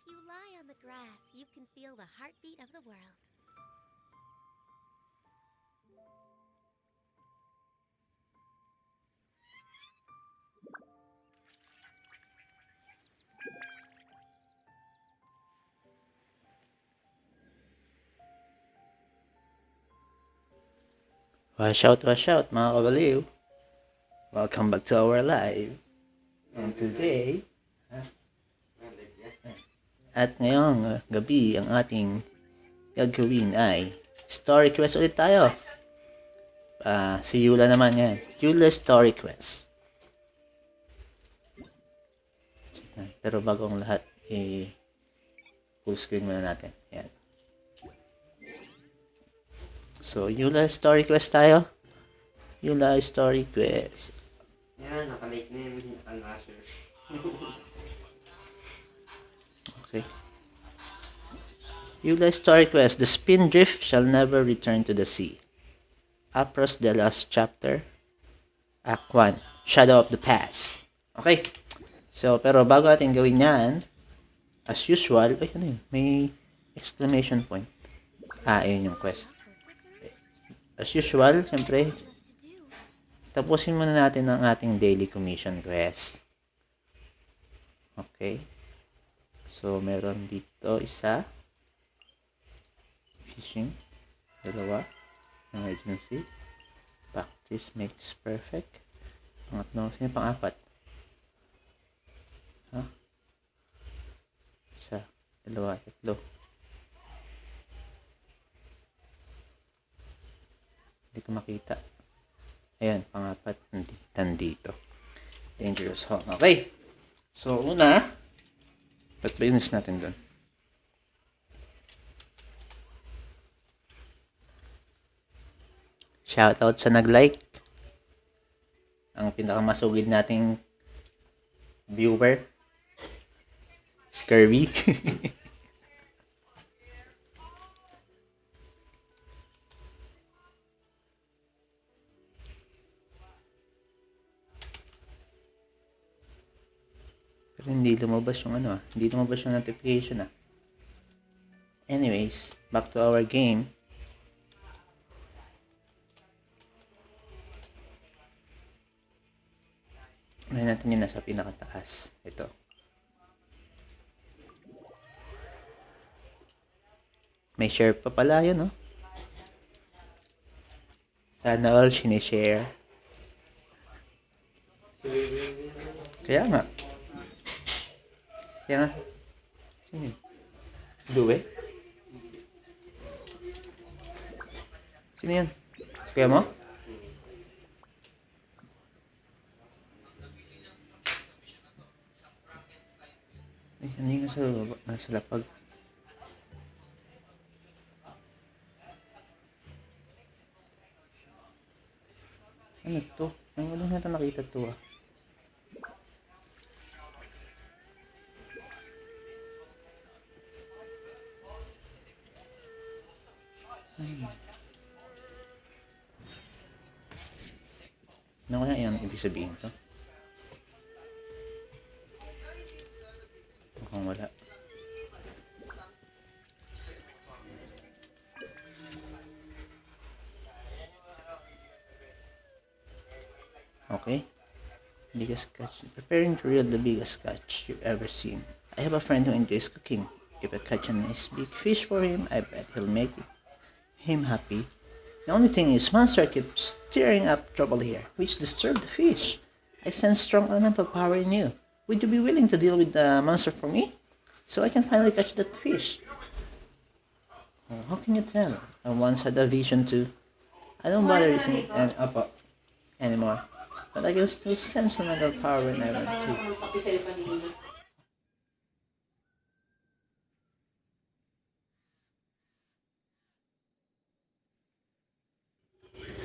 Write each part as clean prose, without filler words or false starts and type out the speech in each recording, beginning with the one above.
If you lie on the grass, you can feel the heartbeat of the world. Wash out mga kabaliw. Welcome back to our live. And today, at ngayong gabi, ang ating gagawin ay story quest ulit tayo. Si Eula naman yan. Eula story quest. Pero bago ang lahat, full screen muna natin. Yan. So, Eula story quest tayo. Eula story quest. Yan, nakalike na yung Al-Asher. Okay. Eula story quest. The Spindrift shall never return to the sea. Aphros, Delos chapter. Act 1. Shadow of the Past. Okay. So, pero bago natin gawin yan, as usual, ay ano yun? May exclamation point. Ayun yung quest. As usual, siyempre, tapusin muna natin ang ating daily commission quest. Okay. So, meron dito isa. Fishing. Dalawa. Emergency. Practice makes perfect. Pangatlo. Sino pang-apat? Isa. Dalawa. Tatlo. Hindi ko makita. Ayan, pangapat, nandito. Dangerous home. Okay. So, una, ba't ba inis natin doon? Shoutout sa nag-like. Ang pinakamasugid nating viewer. Scurvy. Pero hindi lumabas yung hindi lumabas yung notification Anyways, back to our game. Unahin natin yung nasa pinakataas. Ito. May share pa pala yun, Sana all sinishare. Kaya nga. Sino yun? Duwe? Sino yun? Kaya mo? Ay, ano yung nasa lapag? Ano to? Ang wala natin nakita to Ano kaya yan ibig sabihin to? Mukhang wala. Okay. Biggest catch. Preparing to reel the biggest catch you've ever seen. I have a friend who enjoys cooking. If I catch a nice big fish for him, I bet he'll make him happy. The only thing is, monster keeps stirring up trouble here, which disturbed the fish. I sense strong elemental power in you. Would you be willing to deal with the monster for me, so I can finally catch that fish? Oh, how can you tell? I once had a vision too. I don't bother using it anymore, but I can still sense elemental power when I want to.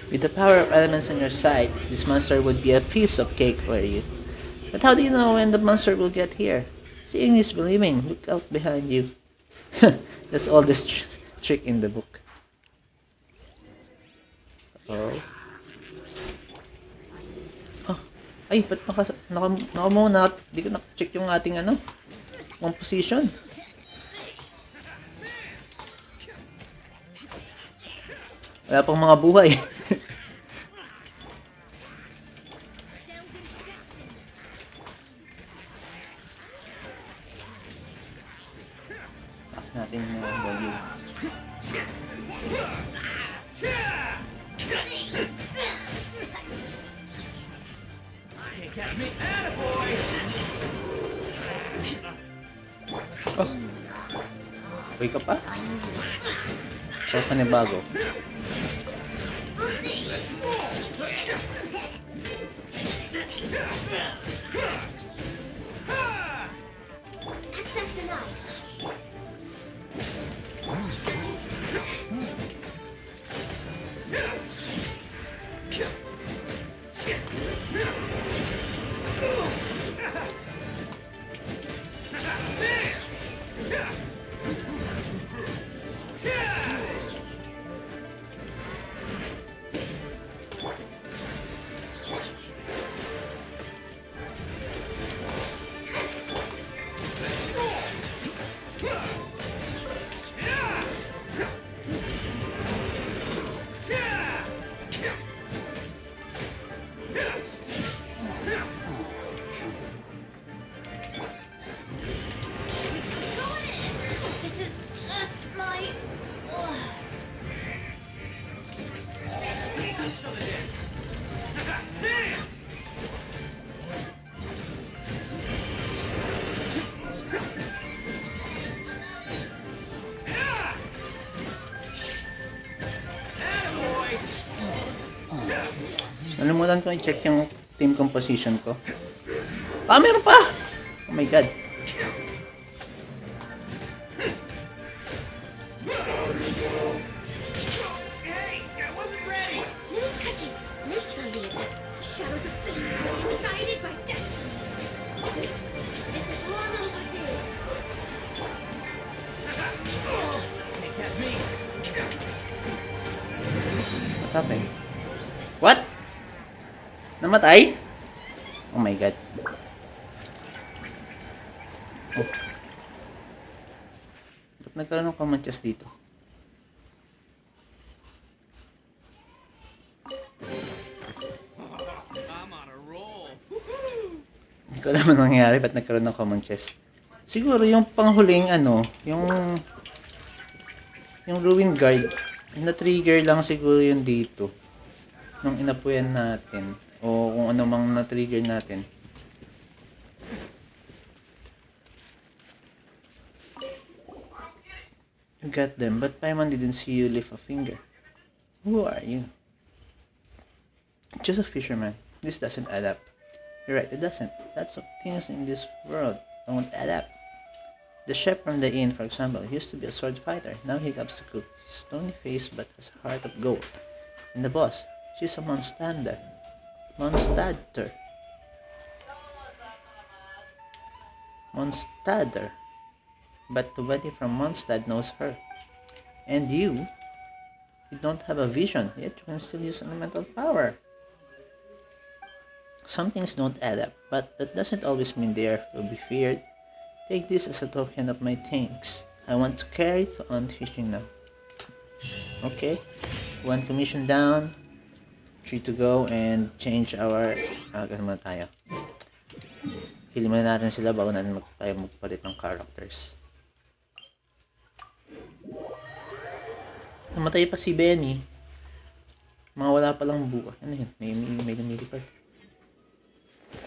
With the power of elements on your side, this monster would be a piece of cake for you. But how do you know when the monster will get here? Seeing is believing. Look out behind you. That's all this trick in the book. Oh. Ay, ba't naka muna? Di ko na-check yung ating composition. Wala pang mga buhay. Taas natin yung volume. Oh. Okay ka pa? So, panibago. Access denied. This is just my... Nalimutan ko i-check yung team composition ko. Ah, meron pa! Oh my god. No touching. Next on the agenda. Shadows of Fate decided by destiny. This is long overdue. What happened? What? Namatay? Oh my god. Oh. Ba't nagkaroon ng command chest dito? Hindi ko alam anong nangyari, ba't nagkaroon ng command chest. Siguro yung panghuling yung ruin guard, na-trigger lang siguro yun dito. Nung inapuyan natin. O kung ano mang na-trigger natin. You got them, but Paimon didn't see you lift a finger. Who are you? Just a fisherman. This doesn't add up. You're right, it doesn't. Lots of things in this world don't add up. The chef from the inn, for example, used to be a sword fighter. Now he loves to cook. Stony face but has a heart of gold. And the boss, she's a monster. Monstader. But nobody from Mondstadt knows her. And you don't have a vision, yet you can still use elemental power. Some things don't add up, but that doesn't always mean they are to be feared. Take this as a token of my thanks. I want to carry on fishing now. Okay, 1 commission down. 3 to go and change our ganun muna tayo. Hili muna natin sila bago natin tayo magpalit ng characters. Namatay pa si Benny. Mga wala pa lang buka. Ano yun? May lumilipad.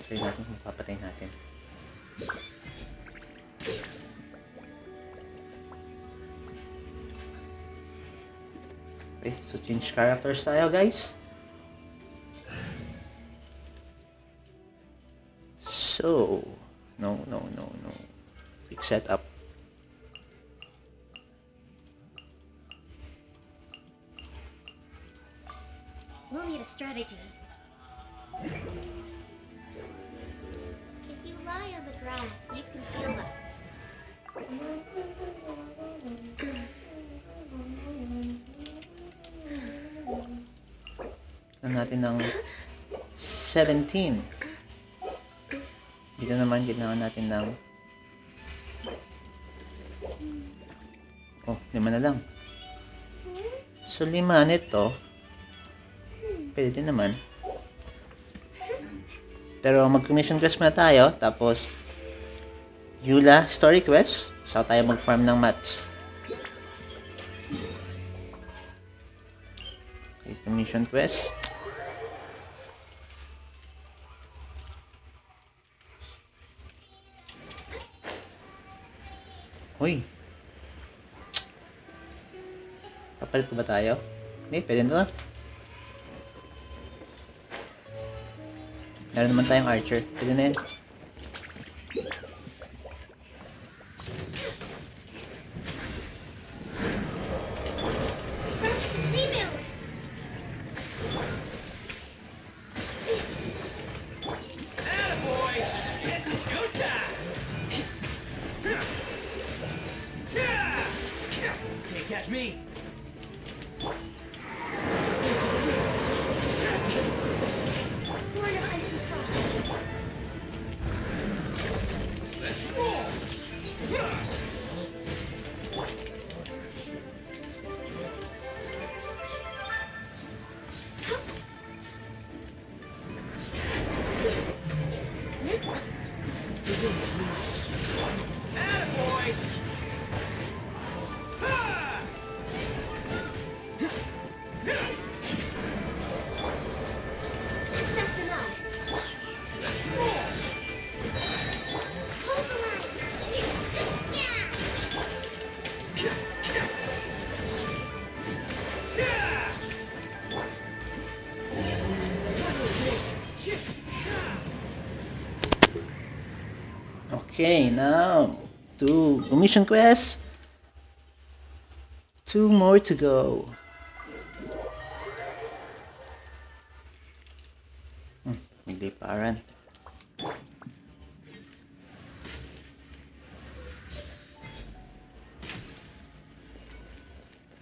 Try natin kung papatay natin. Okay, so change characters tayo guys. So, no. Quick setup. We'll need a strategy. If you lie on the grass, you can feel the... Natin ng 17. Dito naman kailangan natin ng 5 na lang. So, 5 nito. Pwede din naman. Pero mag-mission quest muna tayo. Tapos, Eula story quest. So, tayo mag-farm ng mats. Okay, mission quest. Uy. Kapalit pa ba tayo? Hindi, pwede na to. Meron naman tayong archer. Pwede na yan. Rebuild! Attaboy! It's showtime! Can't catch me! Born of icy frost. Let's roll! Next time. Attaboy! Ha! Access denied. Let's roll! Hold the line. Yeah! Okay, now to mission quest. 2 more to go. Nagliparan.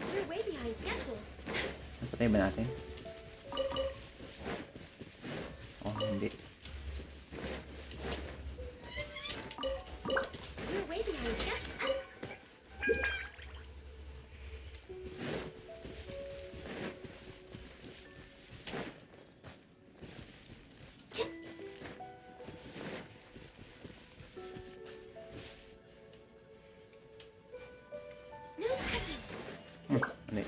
We're way behind schedule. Napatay ba natin? Oh, hindi. We're way behind schedule. No touching. Mali.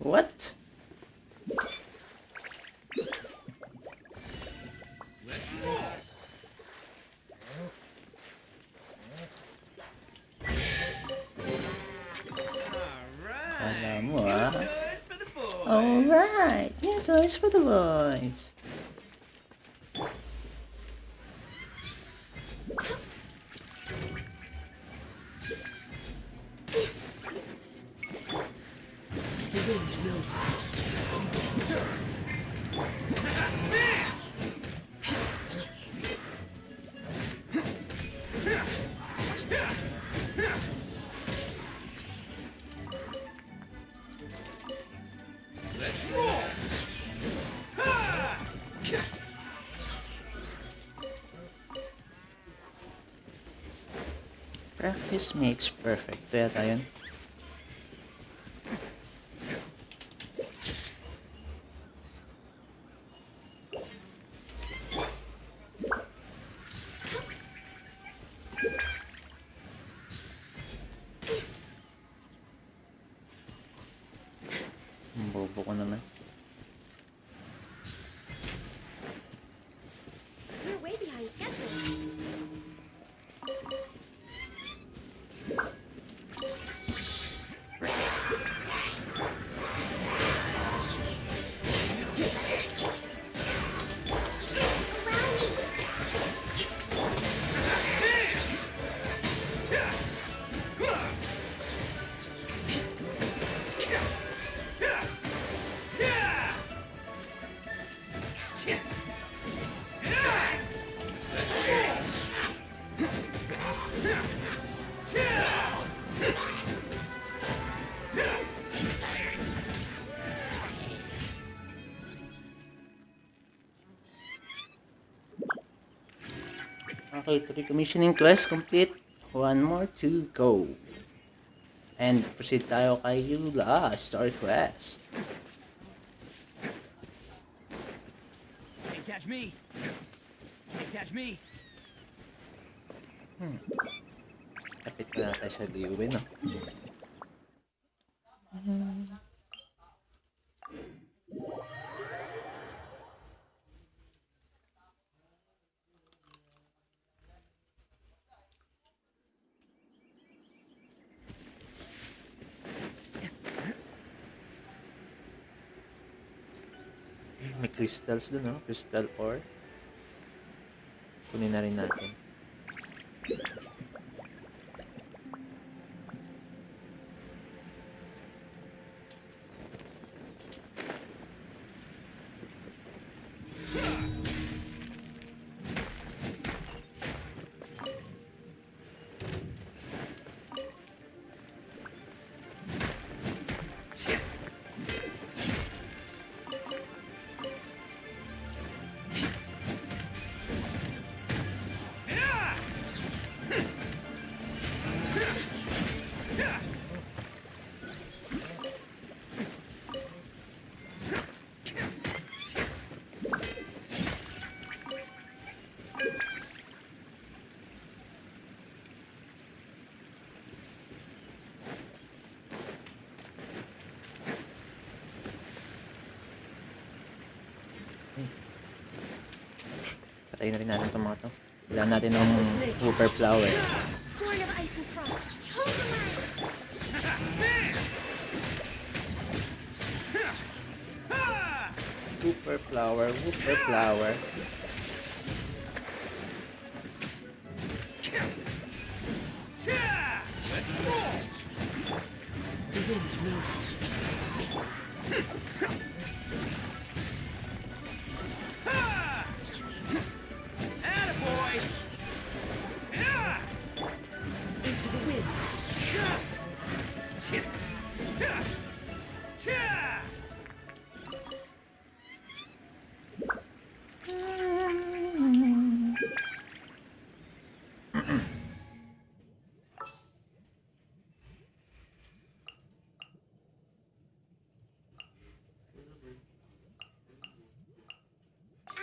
What? Let's roll! Kala Alright! mo ah. Toys for the boys! Alright, new toys for the boys. The wind knows me. Let's roll! Ha! Practice makes perfect. Kaya tayo. Bobo ko naman. Okay, 3 commissioning quest complete. 1 more to go. And proceed tayo kay Eula, story quest. Can't catch me. Can't catch me. Kapit ko na tayo sa liuwi, no? May crystals dun, no? Crystal ore. Kunin na rin natin. Patayin na rin natin itong mga to. Kailangan natin ng whooper flower. Horn of ice and frost. Hold the line. Whooper flower, whooper flower. Let's roll. The wind knows me. Attaboy. Into the wind.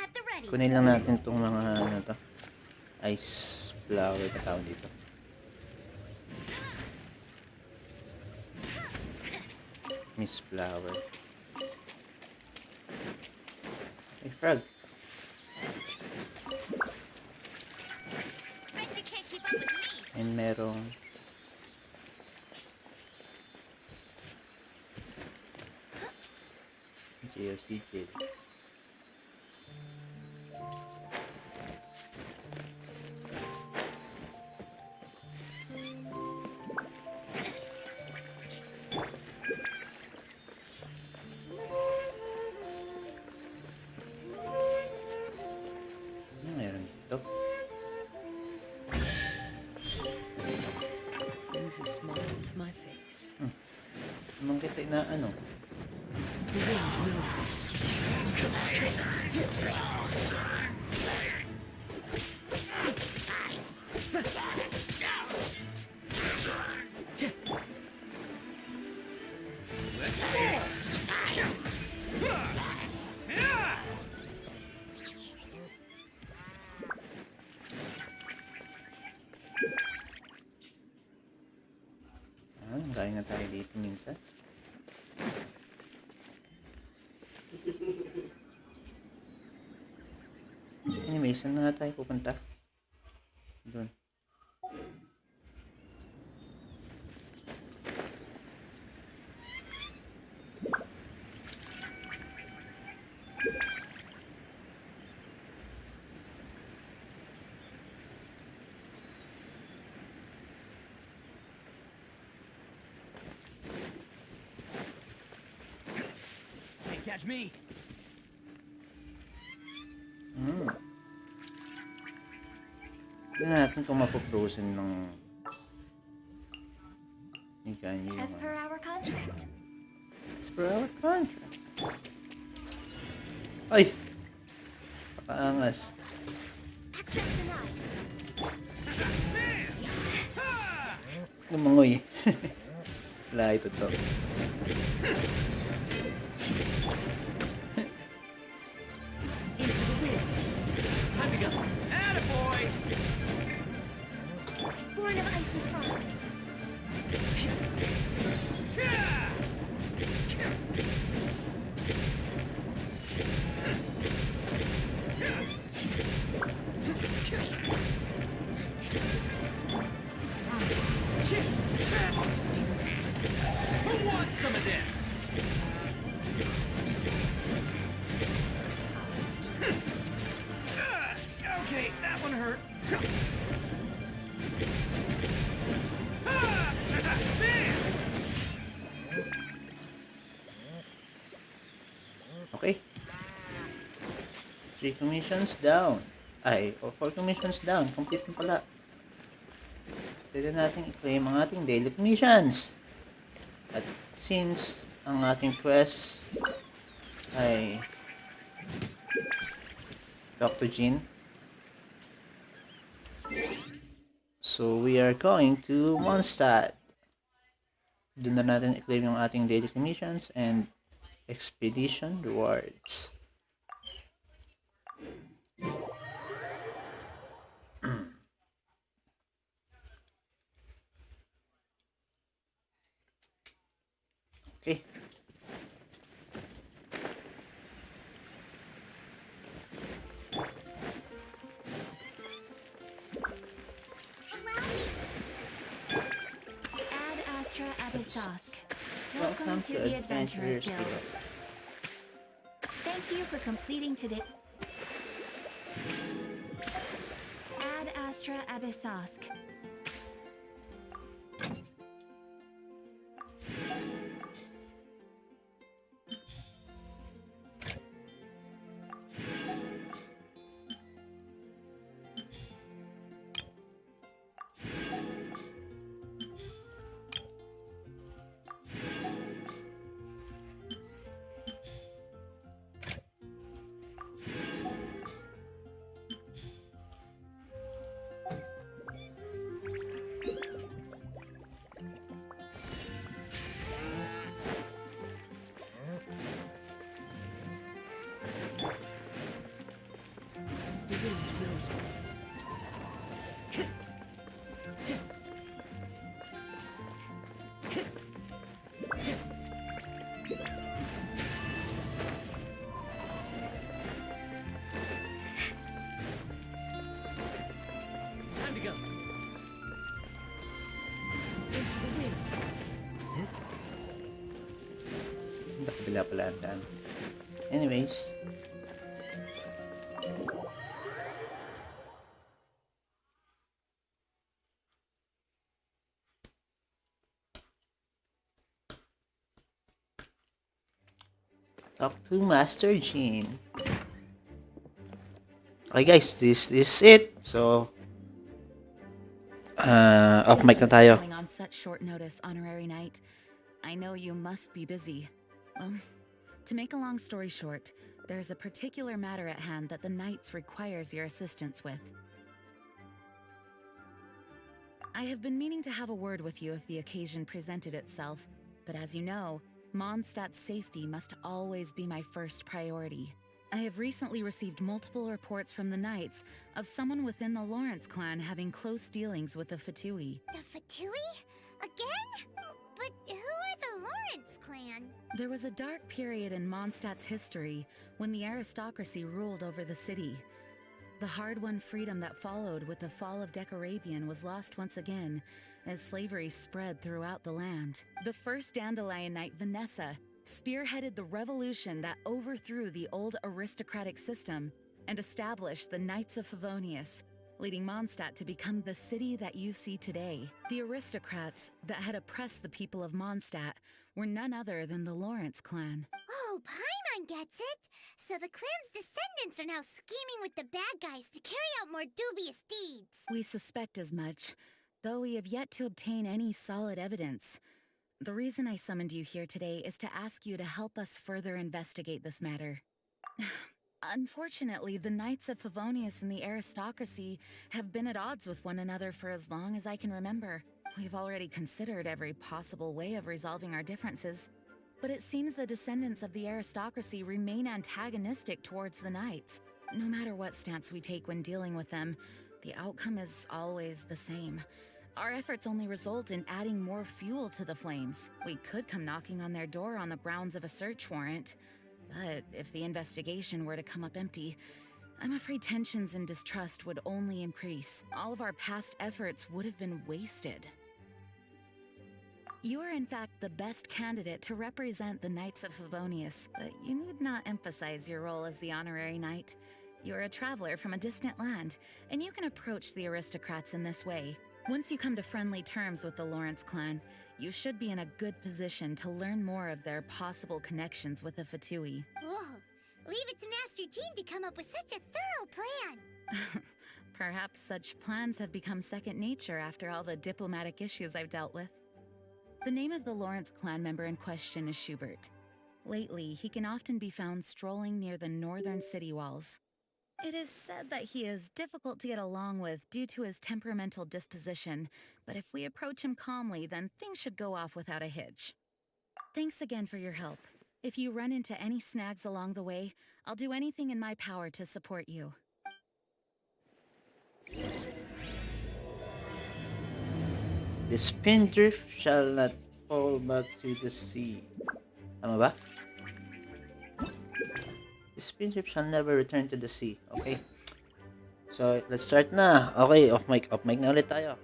At the ready. Kunin lang natin itong mga ano to. Ice flower na tawag dito. Miss flower. Hey, frog. Bet you can't keep up with me. And merong Geosigil. Meron dito. Brings a smile to my face. Naman kita na ano. The wind knows me. Let's roll. Kain na tayo dito minsan. Anyway, saan na nga tayo pupunta? Doon. Can't catch me. Tignan natin kung mapoprosen ng yung kanyo As per our contract. As per our contract. Ay! Pakaangas. Access denied. Lumangoy. Wala ito to. Into the wind. Time to go. Attaboy! Born of ice and frost. Who wants some of this? Okay, that one hurt. Bam! Okay. 3 commissions down. Ay, o 4 commissions down. Complete na pala. Pwede natin i-claim ang ating daily commissions. At since ang ating quest ay talk to Jean, so we are going to Mondstadt. Doon na natin i-claim yung ating daily commissions and expedition rewards. Okay. Allow me. Ad Astra Abyssosque. Welcome to the Adventurers Guild. Thank you for completing today. Ad Astra Abyssosque. The wind knows me. Time to go. Into the wind. Nakabila pala ang daan. Anyways. Talk to Master Jean. Okay guys, this is it. So, off mic na tayo. On such short notice, honorary knight. I know you must be busy. Well, to make a long story short, there's a particular matter at hand that the knights requires your assistance with. I have been meaning to have a word with you if the occasion presented itself, but as you know, Mondstadt's safety must always be my first priority. I have recently received multiple reports from the knights of someone within the Lawrence clan having close dealings with the Fatui. The Fatui? Again? But who are the Lawrence clan? There was a dark period in Mondstadt's history when the aristocracy ruled over the city. The hard-won freedom that followed with the fall of Decarabian was lost once again, as slavery spread throughout the land. The first Dandelion Knight, Vanessa, spearheaded the revolution that overthrew the old aristocratic system and established the Knights of Favonius, leading Mondstadt to become the city that you see today. The aristocrats that had oppressed the people of Mondstadt were none other than the Lawrence clan. Oh, Paimon gets it. So the clan's descendants are now scheming with the bad guys to carry out more dubious deeds. We suspect as much, though we have yet to obtain any solid evidence. The reason I summoned you here today is to ask you to help us further investigate this matter. Unfortunately, the Knights of Favonius and the aristocracy have been at odds with one another for as long as I can remember. We've already considered every possible way of resolving our differences, but it seems the descendants of the aristocracy remain antagonistic towards the knights. No matter what stance we take when dealing with them, the outcome is always the same. Our efforts only result in adding more fuel to the flames. We could come knocking on their door on the grounds of a search warrant, but if the investigation were to come up empty, I'm afraid tensions and distrust would only increase. All of our past efforts would have been wasted. You are in fact the best candidate to represent the Knights of Favonius, but you need not emphasize your role as the honorary knight. You are a traveler from a distant land, and you can approach the aristocrats in this way. Once you come to friendly terms with the Lawrence clan, you should be in a good position to learn more of their possible connections with the Fatui. Whoa. Leave it to Master Jean to come up with such a thorough plan. Perhaps such plans have become second nature after all the diplomatic issues I've dealt with. The name of the Lawrence clan member in question is Schubert. Lately, he can often be found strolling near the northern city walls. It is said that he is difficult to get along with due to his temperamental disposition, but if we approach him calmly, then things should go off without a hitch. Thanks again for your help. If you run into any snags along the way, I'll do anything in my power to support you. The Spindrift shall not fall back to the sea. Tama ba? The Spindrift shall never return to the sea. Okay? So, let's start na. Okay, off mic na ulit tayo.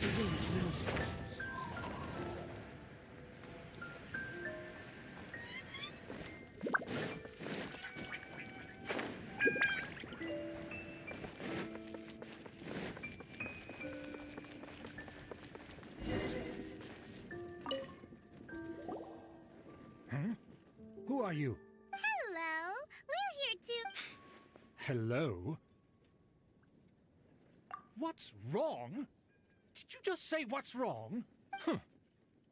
The wind knows me. Who are you? Hello. We're here to... Hello? What's wrong? Did you just say what's wrong? Huh.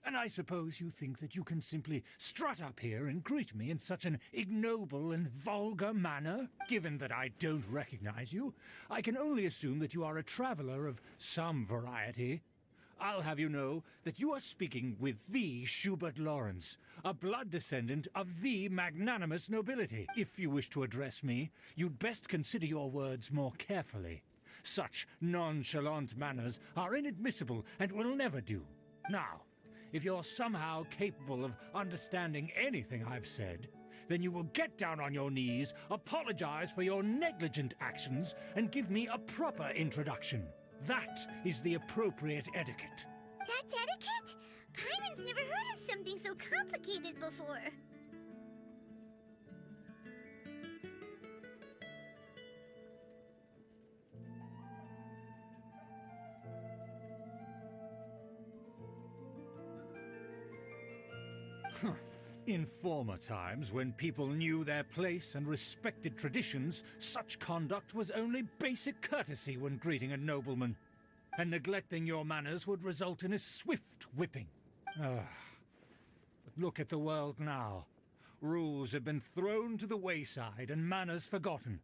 And I suppose you think that you can simply strut up here and greet me in such an ignoble and vulgar manner? Given that I don't recognize you, I can only assume that you are a traveler of some variety. I'll have you know that you are speaking with the Schubert Lawrence, a blood descendant of the magnanimous nobility. If you wish to address me, you'd best consider your words more carefully. Such nonchalant manners are inadmissible and will never do. Now, if you're somehow capable of understanding anything I've said, then you will get down on your knees, apologize for your negligent actions, and give me a proper introduction. That is the appropriate etiquette. That's etiquette? Ivan's never heard of something so complicated before. In former times, when people knew their place and respected traditions, such conduct was only basic courtesy when greeting a nobleman. And neglecting your manners would result in a swift whipping. But look at the world now. Rules have been thrown to the wayside and manners forgotten.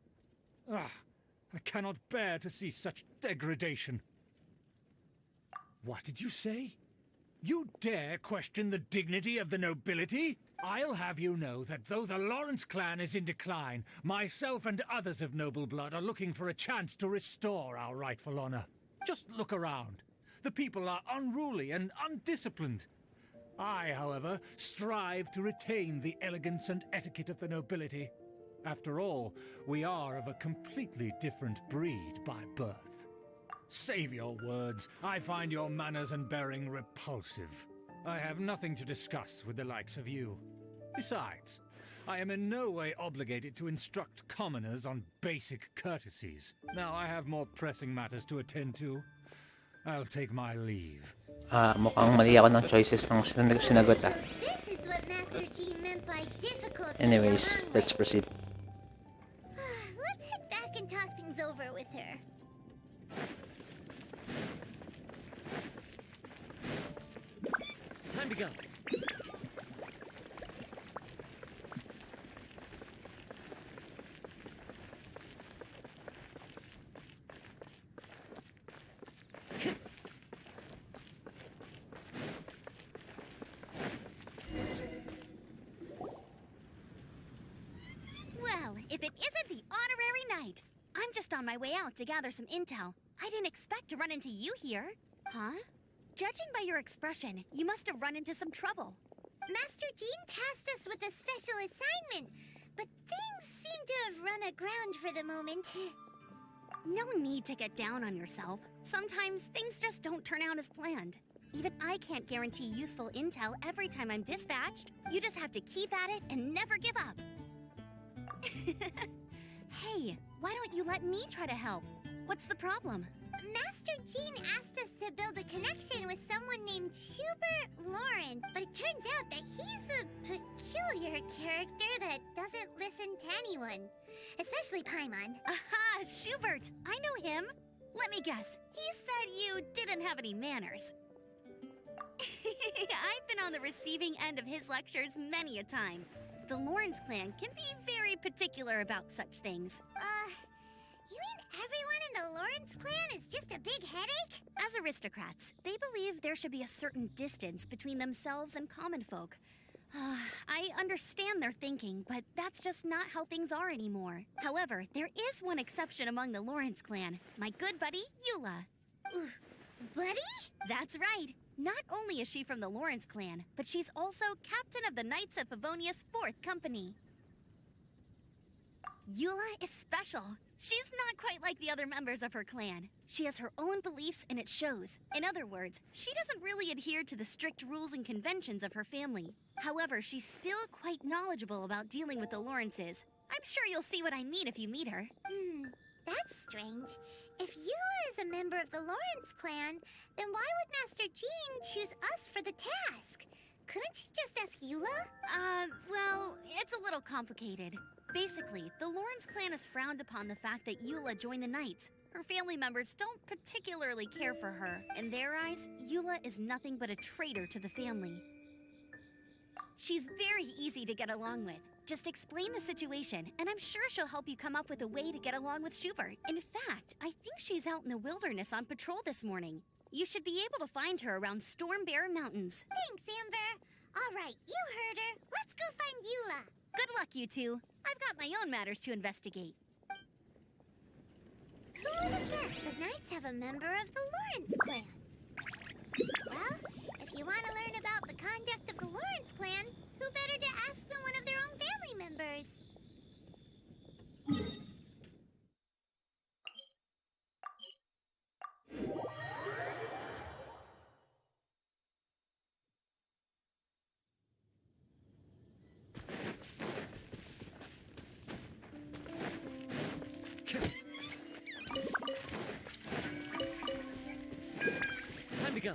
I cannot bear to see such degradation. What did you say? You dare question the dignity of the nobility? I'll have you know that though the Lawrence clan is in decline, myself and others of noble blood are looking for a chance to restore our rightful honor. Just look around. The people are unruly and undisciplined. I, however, strive to retain the elegance and etiquette of the nobility. After all, we are of a completely different breed by birth. Save your words. I find your manners and bearing repulsive. I have nothing to discuss with the likes of you. Besides, I am in no way obligated to instruct commoners on basic courtesies. Now I have more pressing matters to attend to. I'll take my leave. Mukhang mali ako ng choices ng sinagot ah. This is what Master G meant by difficult. Anyways, let's proceed. Let's head back and talk things over with her. Time to go. Well, if it isn't the honorary knight. I'm just on my way out to gather some intel. I didn't expect to run into you here. Huh? Judging by your expression, you must have run into some trouble. Master Jean tasked us with a special assignment, but things seem to have run aground for the moment. No need to get down on yourself. Sometimes things just don't turn out as planned. Even I can't guarantee useful intel every time I'm dispatched. You just have to keep at it and never give up. Hey, why don't you let me try to help? What's the problem? Master Jean asked us to build a connection with someone named Schubert Lauren, but it turns out that he's a peculiar character that doesn't listen to anyone, especially Paimon. Aha, Schubert! I know him. Let me guess, he said you didn't have any manners. I've been on the receiving end of his lectures many a time. The Lawrence clan can be very particular about such things. You mean everyone in the Lawrence clan is just a big headache? As aristocrats, they believe there should be a certain distance between themselves and common folk. I understand their thinking, but that's just not how things are anymore. However, there is one exception among the Lawrence clan, my good buddy, Eula. Buddy? That's right. Not only is she from the Lawrence clan, but she's also captain of the Knights of Favonia's 4th company. Eula is special. She's not quite like the other members of her clan. She has her own beliefs and it shows. In other words, she doesn't really adhere to the strict rules and conventions of her family. However, she's still quite knowledgeable about dealing with the Lawrences. I'm sure you'll see what I mean if you meet her. That's strange. If Eula is a member of the Lawrence clan, then why would Master Jean choose us for the task? Couldn't she just ask Eula? Well, it's a little complicated. Basically, the Lawrence clan has frowned upon the fact that Eula joined the Knights. Her family members don't particularly care for her. In their eyes, Eula is nothing but a traitor to the family. She's very easy to get along with. Just explain the situation, and I'm sure she'll help you come up with a way to get along with Schubert. In fact, I think she's out in the wilderness on patrol this morning. You should be able to find her around Stormbear Mountains. Thanks, Amber. All right, you heard her. Let's go find Eula. Good luck, you two. I've got my own matters to investigate. Who would have guessed the Knights have a member of the Lawrence clan? Well, if you want to learn about the conduct of the Lawrence clan, who better to ask than one of their own family members? Time to go.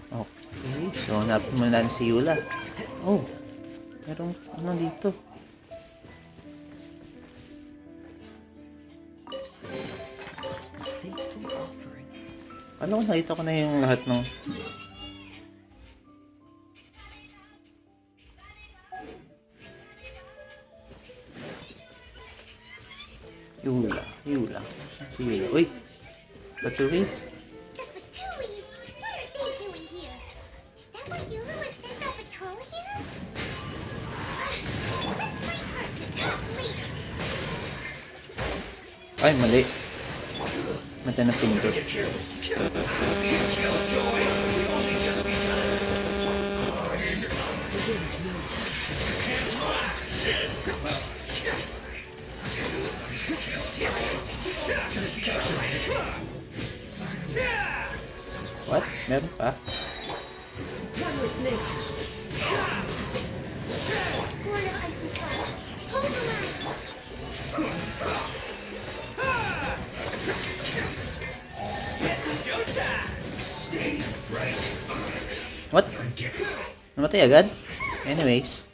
Okay, so hanapin muna natin si Eula. Oh, merong ano dito. Faithful offering. Ano ko nakita ko na yung lahat ng Eula. Si Eula. Uy! Taturi? The Fatui? What are they doing here? Is that why Eula was sent on patrol here? Let's find her to talk later. Ay, mali. Mata na pindot. The wind knows me. What? Meron pa? One with nature. Lord of Icy Frost, hold the line! What? Namatay agad? Anyways.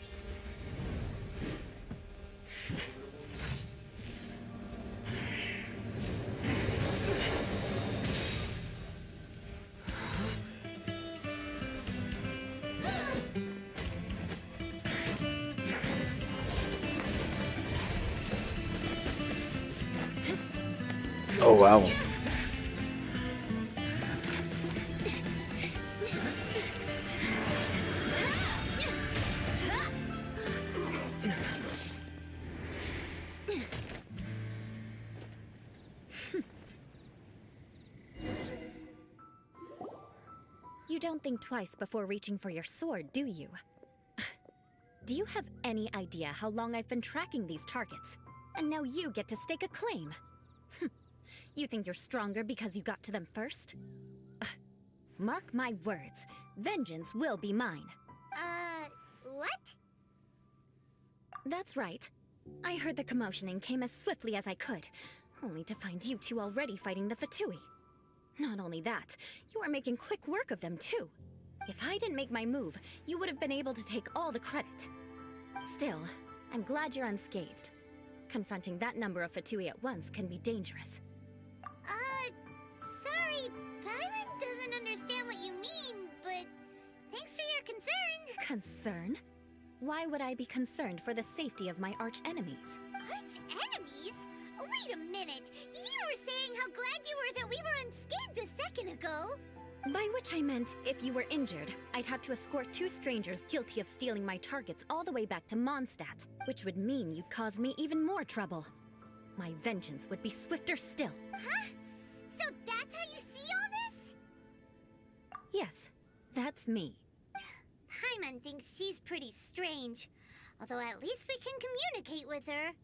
Oh wow. You don't think twice before reaching for your sword, do you? Do you have any idea how long I've been tracking these targets? And now you get to stake a claim. You think you're stronger because you got to them first? Mark my words, vengeance will be mine. What? That's right. I heard the commotion and came as swiftly as I could, only to find you two already fighting the Fatui. Not only that, you are making quick work of them too. If I didn't make my move, you would have been able to take all the credit. Still, I'm glad you're unscathed. Confronting that number of Fatui at once can be dangerous. Sorry, Paimon doesn't understand what you mean, but thanks for your concern. Concern? Why would I be concerned for the safety of my arch-enemies? Arch-enemies? Wait a minute! You were saying how glad you were that we were unscathed a second ago! By which I meant, if you were injured, I'd have to escort two strangers guilty of stealing my targets all the way back to Mondstadt, which would mean you'd cause me even more trouble. My vengeance would be swifter still. Huh? So that's how you see all this? Yes, that's me. Paimon thinks she's pretty strange. Although at least we can communicate with her.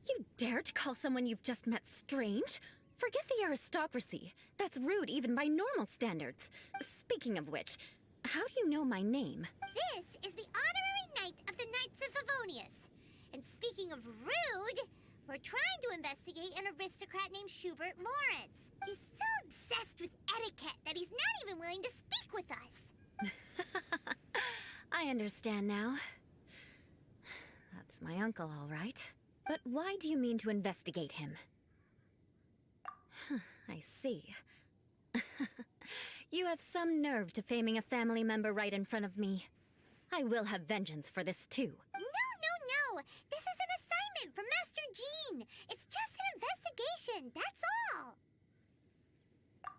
You dare to call someone you've just met strange? Forget the aristocracy. That's rude even by normal standards. Speaking of which, how do you know my name? This is the honorary knight of the Knights of Favonius. And speaking of rude, we're trying to investigate an aristocrat named Schubert Lawrence. He's so obsessed with etiquette that he's not even willing to speak with us. I understand now. That's my uncle, all right. But why do you mean to investigate him? I see. You have some nerve to faming a family member right in front of me. I will have vengeance for this too. No. This is an assignment from Master Jean. It's just an investigation, that's all.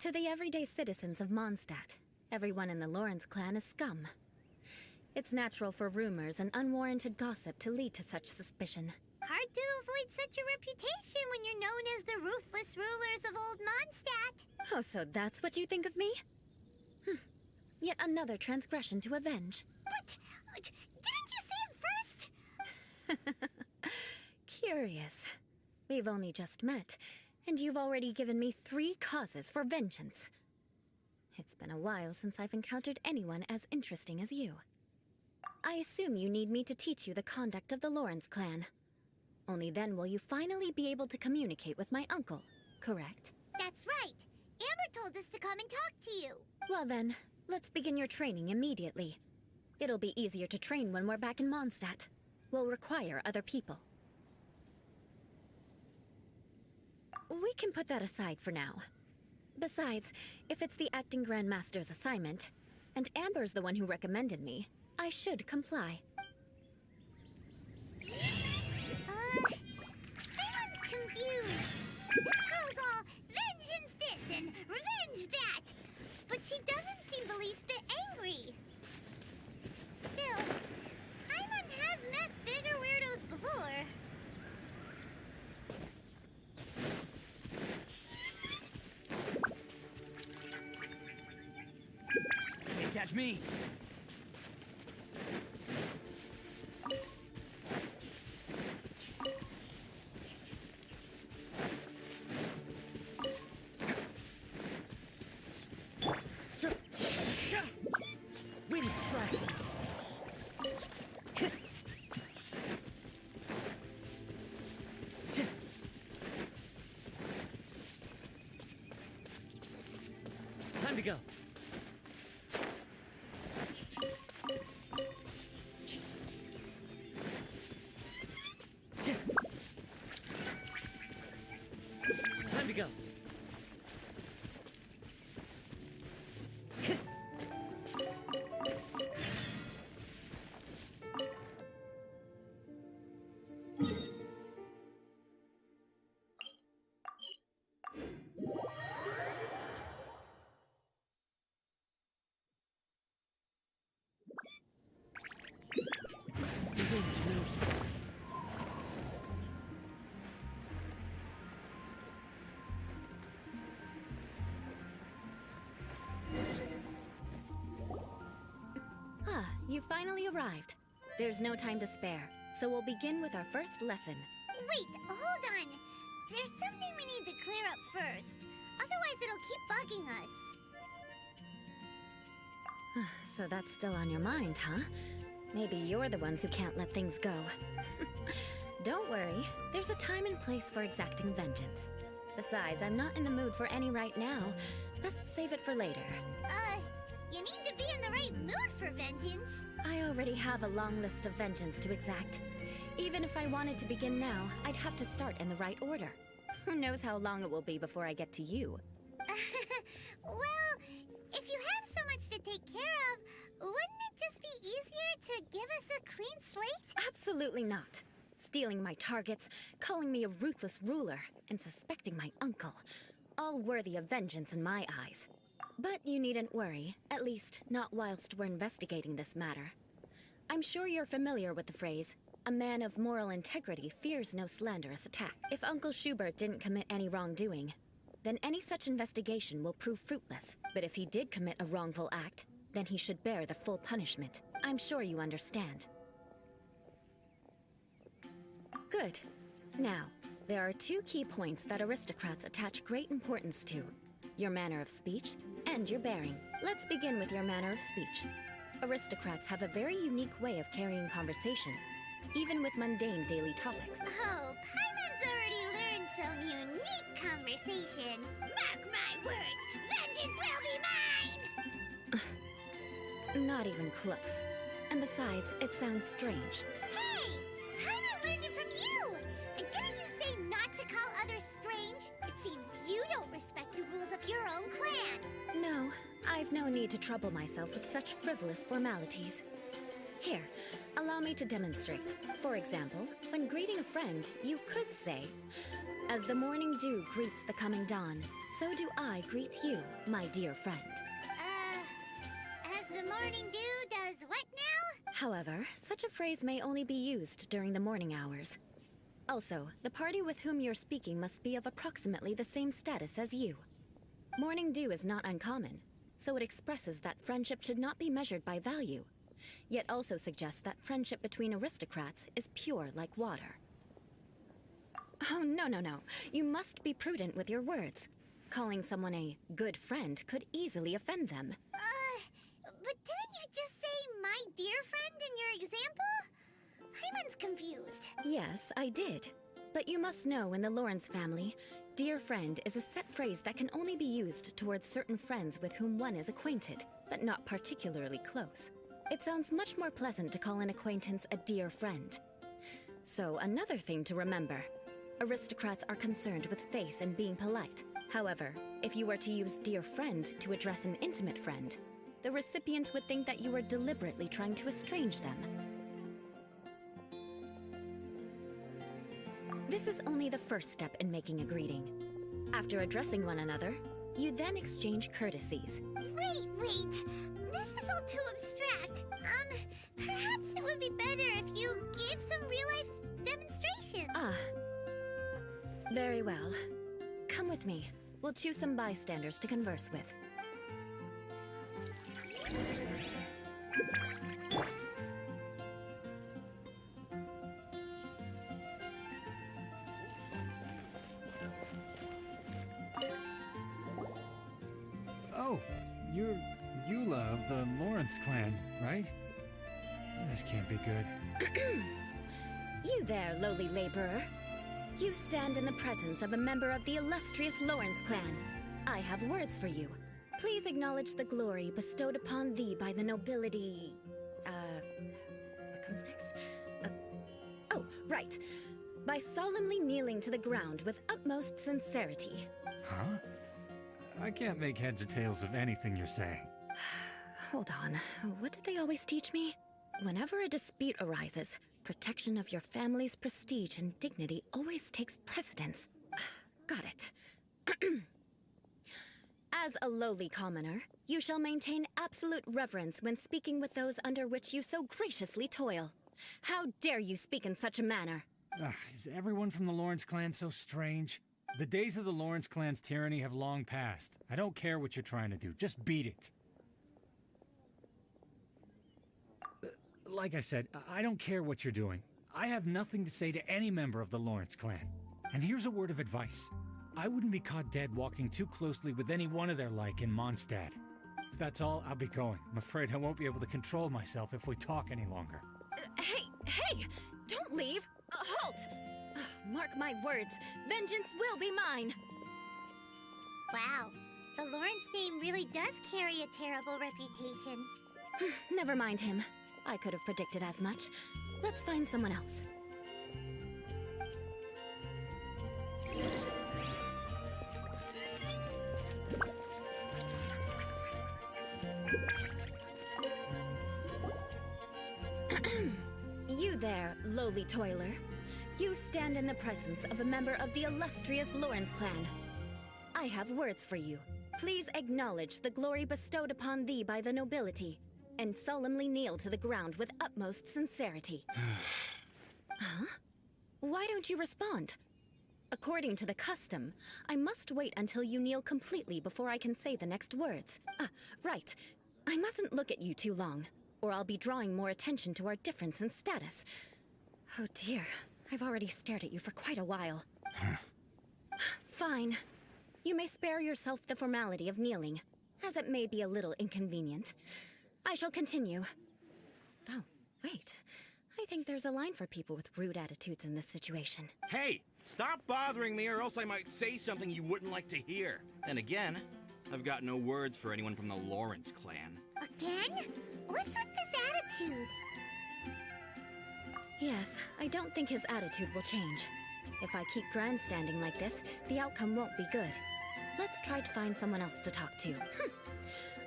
To the everyday citizens of Mondstadt, everyone in the Lawrence clan is scum. It's natural for rumors and unwarranted gossip to lead to such suspicion. Hard to avoid such a reputation when you're known as the ruthless rulers of Old Mondstadt. Oh, so that's what you think of me? Yet another transgression to avenge. But didn't you see it first? Curious. We've only just met, and you've already given me 3 causes for vengeance. It's been a while since I've encountered anyone as interesting as you. I assume you need me to teach you the conduct of the Lawrence clan. Only then will you finally be able to communicate with my uncle, correct? That's right. Amber told us to come and talk to you. Well then, let's begin your training immediately. It'll be easier to train when we're back in Mondstadt. We'll require other people. We can put that aside for now. Besides, if it's the acting Grandmaster's assignment, and Amber's the one who recommended me, I should comply. Everyone's confused. This girl's all vengeance this and revenge that. But she doesn't seem the least bit angry. Still, Paimon has met bigger weirdos before. Can't catch me. Time to go. Time to go. The wind knows me. Ah, you finally arrived. There's no time to spare, so we'll begin with our first lesson. Wait, hold on. There's something we need to clear up first. Otherwise, it'll keep bugging us. So that's still on your mind, huh? Maybe you're the ones who can't let things go. Don't worry, there's a time and place for exacting vengeance. Besides, I'm not in the mood for any right now. Best save it for later. You need to be in the right mood for vengeance. I already have a long list of vengeance to exact. Even if I wanted to begin now, I'd have to start in the right order. Who knows how long it will be before I get to you? Well, if you have so much to take care of, wouldn't it just be easier to give us a clean slate? Absolutely not. Stealing my targets, calling me a ruthless ruler, and suspecting my uncle. All worthy of vengeance in my eyes. But you needn't worry, at least not whilst we're investigating this matter. I'm sure you're familiar with the phrase, a man of moral integrity fears no slanderous attack. If Uncle Schubert didn't commit any wrongdoing, then any such investigation will prove fruitless. But if he did commit a wrongful act, then he should bear the full punishment. I'm sure you understand. Good. Now, there are two key points that aristocrats attach great importance to. Your manner of speech and your bearing. Let's begin with your manner of speech. Aristocrats have a very unique way of carrying conversation, even with mundane daily topics. Oh, Paimon's already learned some unique conversation. Mark my words, vengeance will be mine! Not even close. And besides, it sounds strange. Hey! Paimon learned it from you! And didn't you say not to call others strange? It seems you don't respect the rules of your own clan. No, I've no need to trouble myself with such frivolous formalities. Here, allow me to demonstrate. For example, when greeting a friend, you could say, "As the morning dew greets the coming dawn, so do I greet you, my dear friend." As the morning dew does what now? However, such a phrase may only be used during the morning hours. Also, the party with whom you're speaking must be of approximately the same status as you. Morning dew is not uncommon, so it expresses that friendship should not be measured by value, yet also suggests that friendship between aristocrats is pure like water. Oh, no, no, no. You must be prudent with your words. Calling someone a good friend could easily offend them. But didn't you just say my dear friend in your example? Paimon's confused. Yes, I did. But you must know in the Lawrence family, dear friend is a set phrase that can only be used towards certain friends with whom one is acquainted, but not particularly close. It sounds much more pleasant to call an acquaintance a dear friend. So another thing to remember, aristocrats are concerned with face and being polite. However, if you were to use dear friend to address an intimate friend, the recipient would think that you were deliberately trying to estrange them. This is only the first step in making a greeting. After addressing one another, you then exchange courtesies. Wait! This is all too abstract. Perhaps it would be better if you gave some real-life demonstration. Ah. Very well. Come with me. We'll choose some bystanders to converse with. Oh, you're Eula of the Lawrence clan, right? This can't be good. You there, lowly laborer. You stand in the presence of a member of the illustrious Lawrence clan. I have words for you. Please acknowledge the glory bestowed upon thee by the nobility... what comes next? Oh, right. By solemnly kneeling to the ground with utmost sincerity. Huh? I can't make heads or tails of anything you're saying. Hold on. What did they always teach me? Whenever a dispute arises, protection of your family's prestige and dignity always takes precedence. Got it. As a lowly commoner, you shall maintain absolute reverence when speaking with those under which you so graciously toil. How dare you speak in such a manner? Is everyone from the Lawrence clan so strange? The days of the Lawrence clan's tyranny have long passed. I don't care what you're trying to do, just beat it. Like I said, I don't care what you're doing. I have nothing to say to any member of the Lawrence clan. And here's a word of advice. I wouldn't be caught dead walking too closely with any one of their like in Mondstadt. If that's all, I'll be going. I'm afraid I won't be able to control myself if we talk any longer. Hey! Don't leave! Halt! Mark my words, vengeance will be mine! Wow, the Lawrence name really does carry a terrible reputation. Never mind him. I could have predicted as much. Let's find someone else. You there, lowly toiler. You stand in the presence of a member of the illustrious Lawrence clan. I have words for you. Please acknowledge the glory bestowed upon thee by the nobility, and solemnly kneel to the ground with utmost sincerity. Huh? Why don't you respond? According to the custom, I must wait until you kneel completely before I can say the next words. Right. I mustn't look at you too long, or I'll be drawing more attention to our difference in status. Oh dear, I've already stared at you for quite a while. Fine. You may spare yourself the formality of kneeling, as it may be a little inconvenient. I shall continue. Oh, wait. I think there's a line for people with rude attitudes in this situation. Hey! Stop bothering me or else I might say something you wouldn't like to hear. And again, I've got no words for anyone from the Lawrence clan. Again? What's with this attitude? Yes, I don't think his attitude will change. If I keep grandstanding like this, the outcome won't be good. Let's try to find someone else to talk to.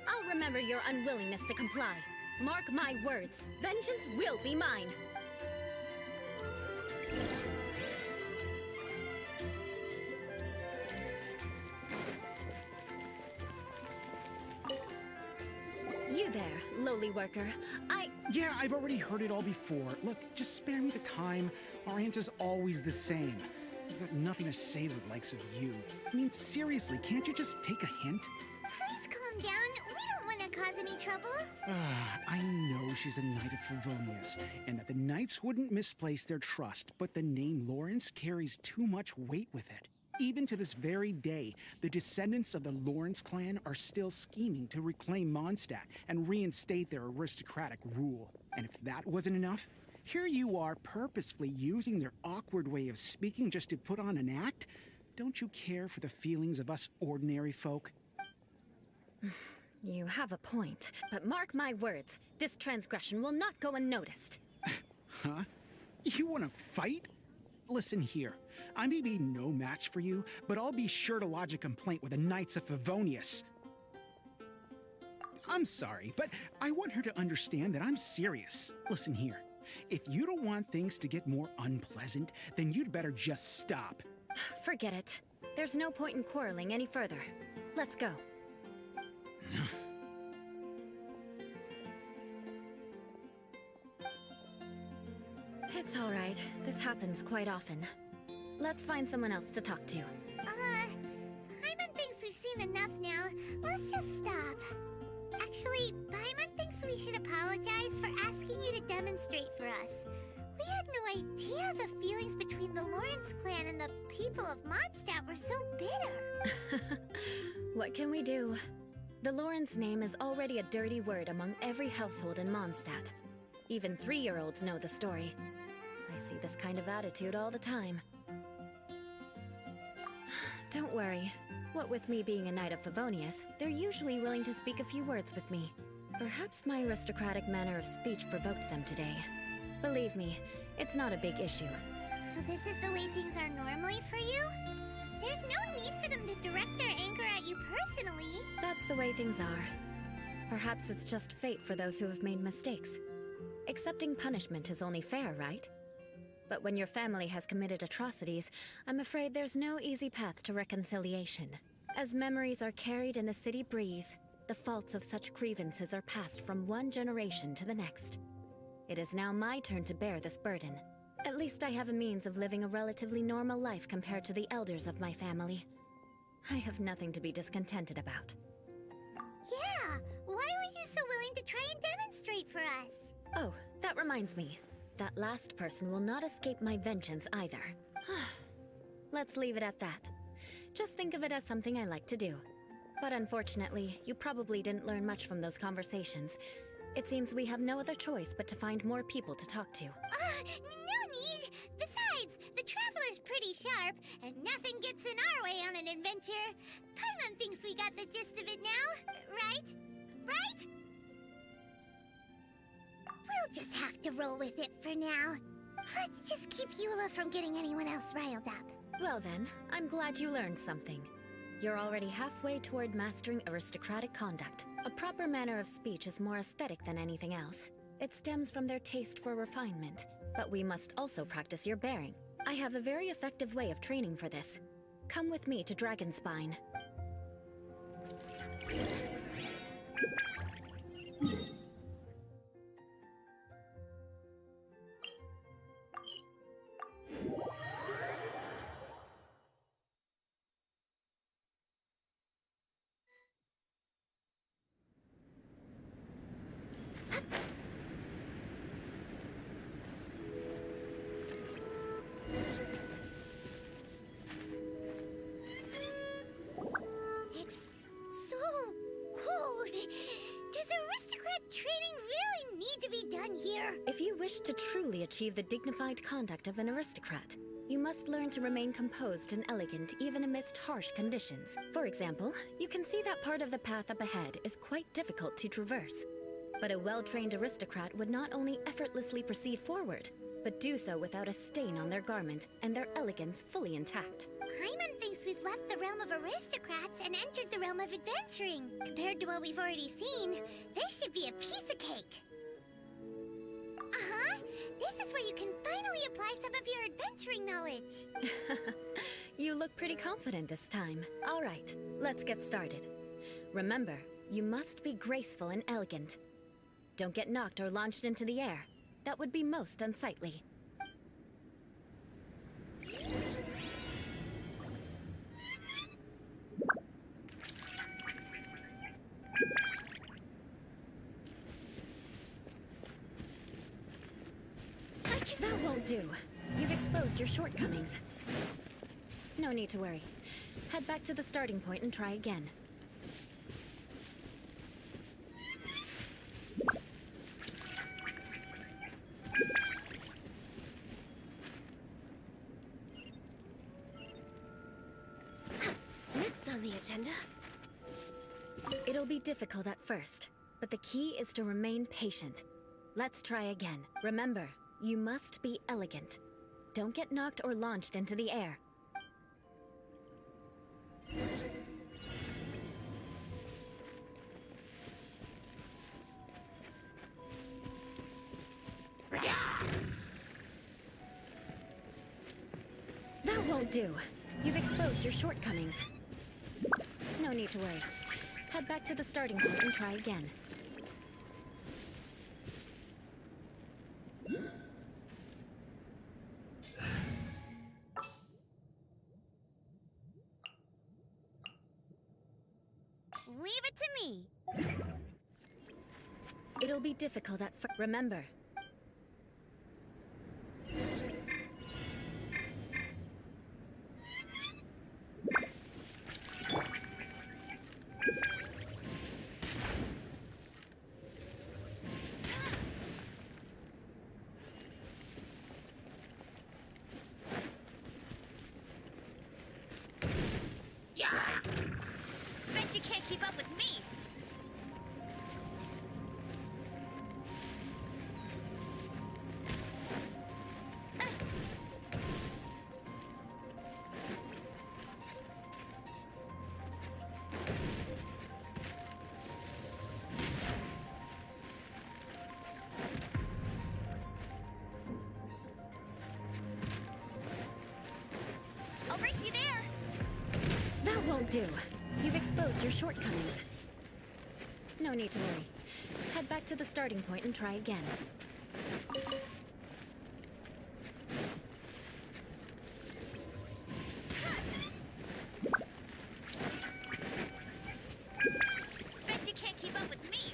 I'll remember your unwillingness to comply. Mark my words, vengeance will be mine. You there, lowly worker. Yeah, I've already heard it all before. Look, just spare me the time. Our answer's always the same. I've got nothing to say to the likes of you. I mean, seriously, can't you just take a hint? Please calm down. We don't want to cause any trouble. I know she's a knight of Favonius, and that the knights wouldn't misplace their trust, but the name Lawrence carries too much weight with it. Even to this very day, the descendants of the Lawrence clan are still scheming to reclaim Mondstadt and reinstate their aristocratic rule. And if that wasn't enough, here you are purposefully using their awkward way of speaking just to put on an act? Don't you care for the feelings of us ordinary folk? You have a point, but mark my words, this transgression will not go unnoticed. Huh? You want to fight? Listen here, I may be no match for you, but I'll be sure to lodge a complaint with the Knights of Favonius. I'm sorry, but I want her to understand that I'm serious. Listen here, if you don't want things to get more unpleasant, then you'd better just stop. Forget it. There's no point in quarreling any further. Let's go. It's all right. This happens quite often. Let's find someone else to talk to. Paimon thinks we've seen enough now. Let's just stop. Actually, Paimon thinks we should apologize for asking you to demonstrate for us. We had no idea the feelings between the Lawrence clan and the people of Mondstadt were so bitter. What can we do? The Lawrence name is already a dirty word among every household in Mondstadt. Even 3-year-olds know the story. I see this kind of attitude all the time. Don't worry. What with me being a knight of Favonius, they're usually willing to speak a few words with me. Perhaps my aristocratic manner of speech provoked them today. Believe me, it's not a big issue. So this is the way things are normally for you? There's no need for them to direct their anger at you personally. That's the way things are. Perhaps it's just fate for those who have made mistakes. Accepting punishment is only fair, right? But when your family has committed atrocities, I'm afraid there's no easy path to reconciliation. As memories are carried in the city breeze, the faults of such grievances are passed from one generation to the next. It is now my turn to bear this burden. At least I have a means of living a relatively normal life compared to the elders of my family. I have nothing to be discontented about. Yeah, why were you so willing to try and demonstrate for us? Oh, that reminds me. That last person will not escape my vengeance either. Let's leave it at that. Just think of it as something I like to do. But unfortunately, you probably didn't learn much from those conversations. It seems we have no other choice but to find more people to talk to. No need! Besides, the Traveler's pretty sharp, and nothing gets in our way on an adventure. Paimon thinks we got the gist of it now, right? Right? We'll just have to roll with it for now. Let's just keep Eula from getting anyone else riled up. Well then, I'm glad you learned something. You're already halfway toward mastering aristocratic conduct. A proper manner of speech is more aesthetic than anything else. It stems from their taste for refinement. But we must also practice your bearing. I have a very effective way of training for this. Come with me to Dragonspine. It's so cold. Does aristocrat training really need to be done here? If you wish to truly achieve the dignified conduct of an aristocrat, you must learn to remain composed and elegant even amidst harsh conditions. For example, you can see that part of the path up ahead is quite difficult to traverse. But a well-trained aristocrat would not only effortlessly proceed forward, but do so without a stain on their garment and their elegance fully intact. Paimon thinks we've left the realm of aristocrats and entered the realm of adventuring. Compared to what we've already seen, this should be a piece of cake. Uh-huh. This is where you can finally apply some of your adventuring knowledge. You look pretty confident this time. All right, let's get started. Remember, you must be graceful and elegant. Don't get knocked or launched into the air. That would be most unsightly. That won't do. You've exposed your shortcomings. No need to worry. Head back to the starting point and try again. Next on the agenda. It'll be difficult at first, but the key is to remain patient. Let's try again. Remember, you must be elegant. Don't get knocked or launched into the air. That won't do. You've exposed your shortcomings. No need to worry. Head back to the starting point and try again. Leave it to me. It'll be difficult at first. Remember. Bet you can't keep up with me! I'll race you there! That won't do. You've exposed your shortcomings. No need to worry. Head back to the starting point and try again. Bet you can't keep up with me!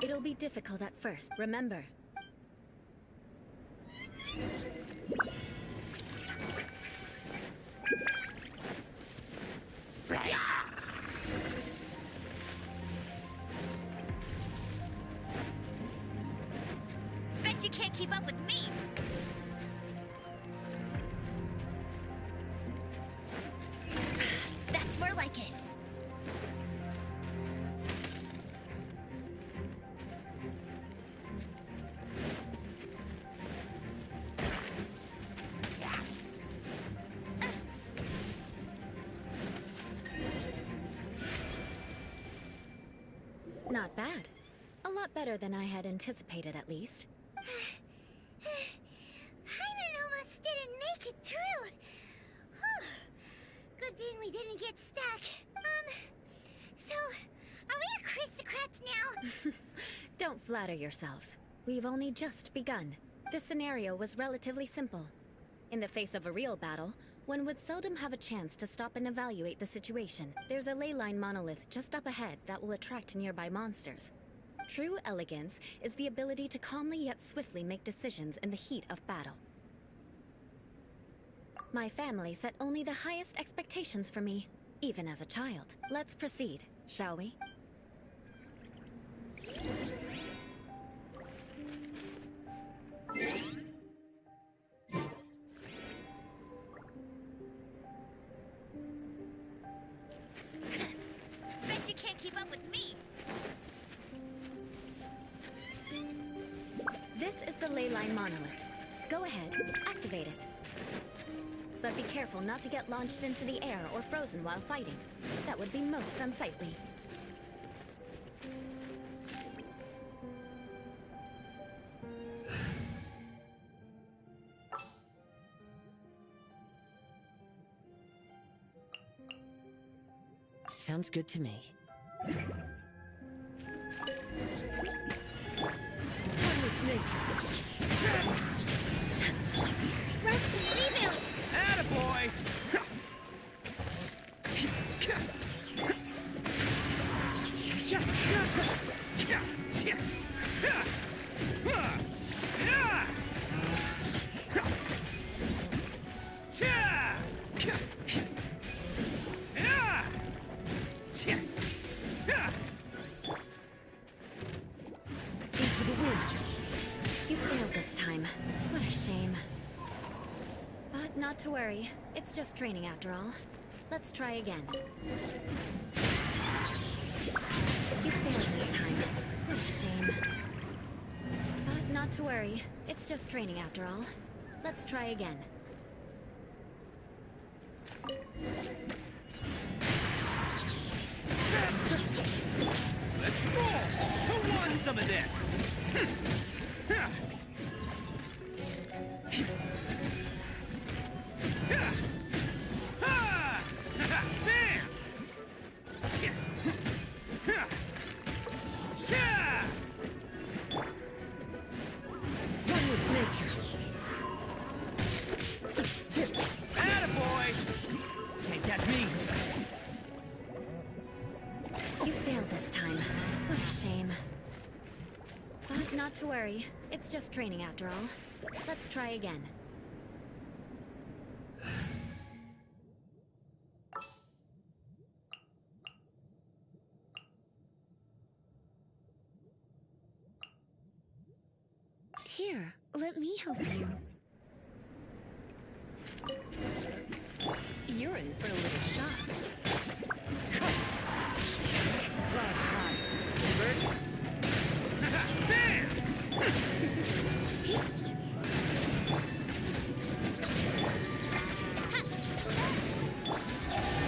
It'll be difficult at first, remember. Bet you can't keep up with me! That's more like it! Not bad. A lot better than I had anticipated, at least. Paimon almost didn't make it through. Whew. Good thing we didn't get stuck. So, are we aristocrats now? Don't flatter yourselves. We've only just begun. This scenario was relatively simple. In the face of a real battle, one would seldom have a chance to stop and evaluate the situation. There's a ley line monolith just up ahead that will attract nearby monsters. True elegance is the ability to calmly yet swiftly make decisions in the heat of battle. My family set only the highest expectations for me, even as a child. Let's proceed, shall we? Bet you can't keep up with me! This is the ley line monolith. Go ahead, activate it. But be careful not to get launched into the air or frozen while fighting. That would be most unsightly. Sounds good to me. One with nature. Rest and rebound! Attaboy! Into the wind. You failed this time. What a shame. But not to worry. It's just training after all. Let's try again. You failed this time. What a shame. But not to worry. It's just training after all. Let's try again. Let's roll! Who wants some of this? Bam! One with nature. Attaboy! Can't catch me. You failed this time. What a shame. But not to worry. It's just training after all. Let's try again. Here, let me help you. You're in for a little shock. Clouds high. Birds.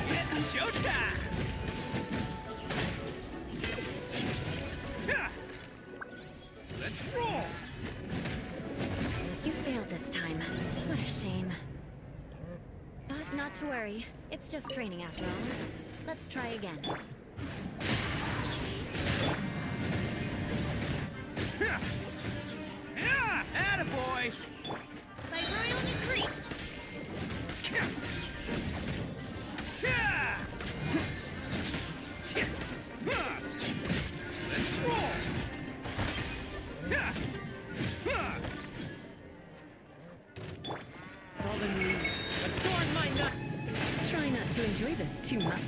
It's showtime! Let's roll! You failed this time. What a shame. But not to worry. It's just training after all. Let's try again. Yeah! Attaboy! My royal decree. Let's roll! Fallen leaves. Adorn my nut. Try not to enjoy this too much.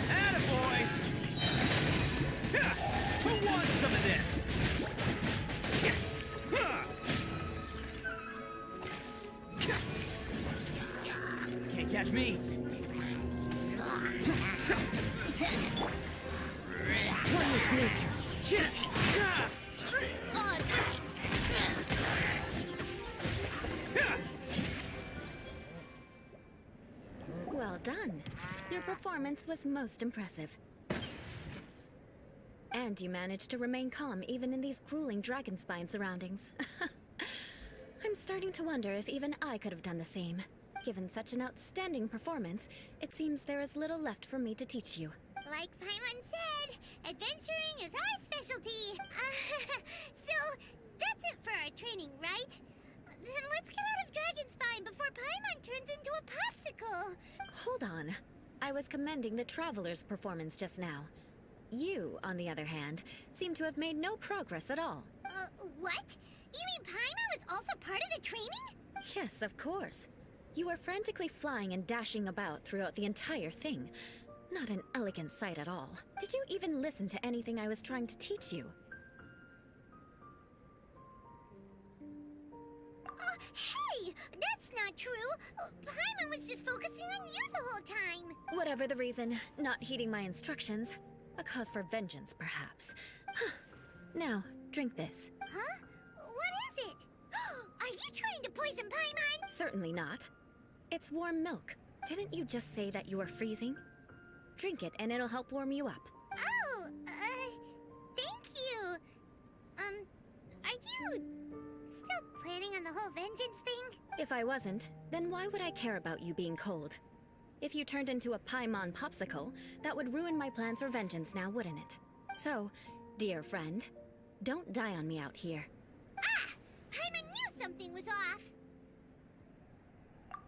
Attaboy! Who wants some of this? Can't catch me. One with nature. Well done. Your performance was most impressive. And you managed to remain calm even in these grueling dragon spine surroundings. I'm starting to wonder if even I could have done the same. Given such an outstanding performance, it seems there is little left for me to teach you. Like Paimon said, adventuring is our specialty. So, that's it for our training, right? Then let's get out of Dragonspine before Paimon turns into a popsicle. Hold on. I was commending the Traveler's performance just now. You, on the other hand, seem to have made no progress at all. What? You mean Paimon was also part of the training? Yes, of course. You were frantically flying and dashing about throughout the entire thing. Not an elegant sight at all. Did you even listen to anything I was trying to teach you? Hey! That's not true! Paimon was just focusing on you the whole time! Whatever the reason, not heeding my instructions. A cause for vengeance, perhaps. Now, drink this. Huh? What is it? Are you trying to poison Paimon? Certainly not. It's warm milk. Didn't you just say that you were freezing? Drink it and it'll help warm you up. Oh, thank you. Are you still planning on the whole vengeance thing? If I wasn't, then why would I care about you being cold? If you turned into a Paimon popsicle, that would ruin my plans for vengeance now, wouldn't it? So, dear friend, don't die on me out here. Ah! Paimon knew something was off!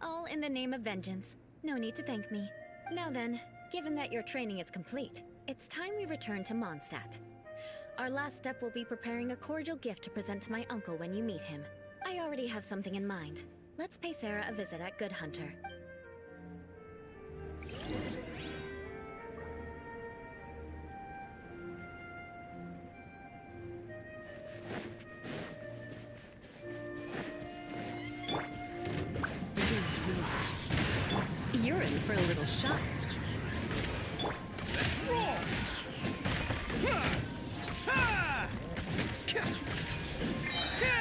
All in the name of vengeance. No need to thank me. Now then, given that your training is complete, it's time we return to Mondstadt. Our last step will be preparing a cordial gift to present to my uncle when you meet him. I already have something in mind. Let's pay Sarah a visit at Good Hunter. You're in for a little shock. Let's roll! Ha! Ha! Ka! Cha!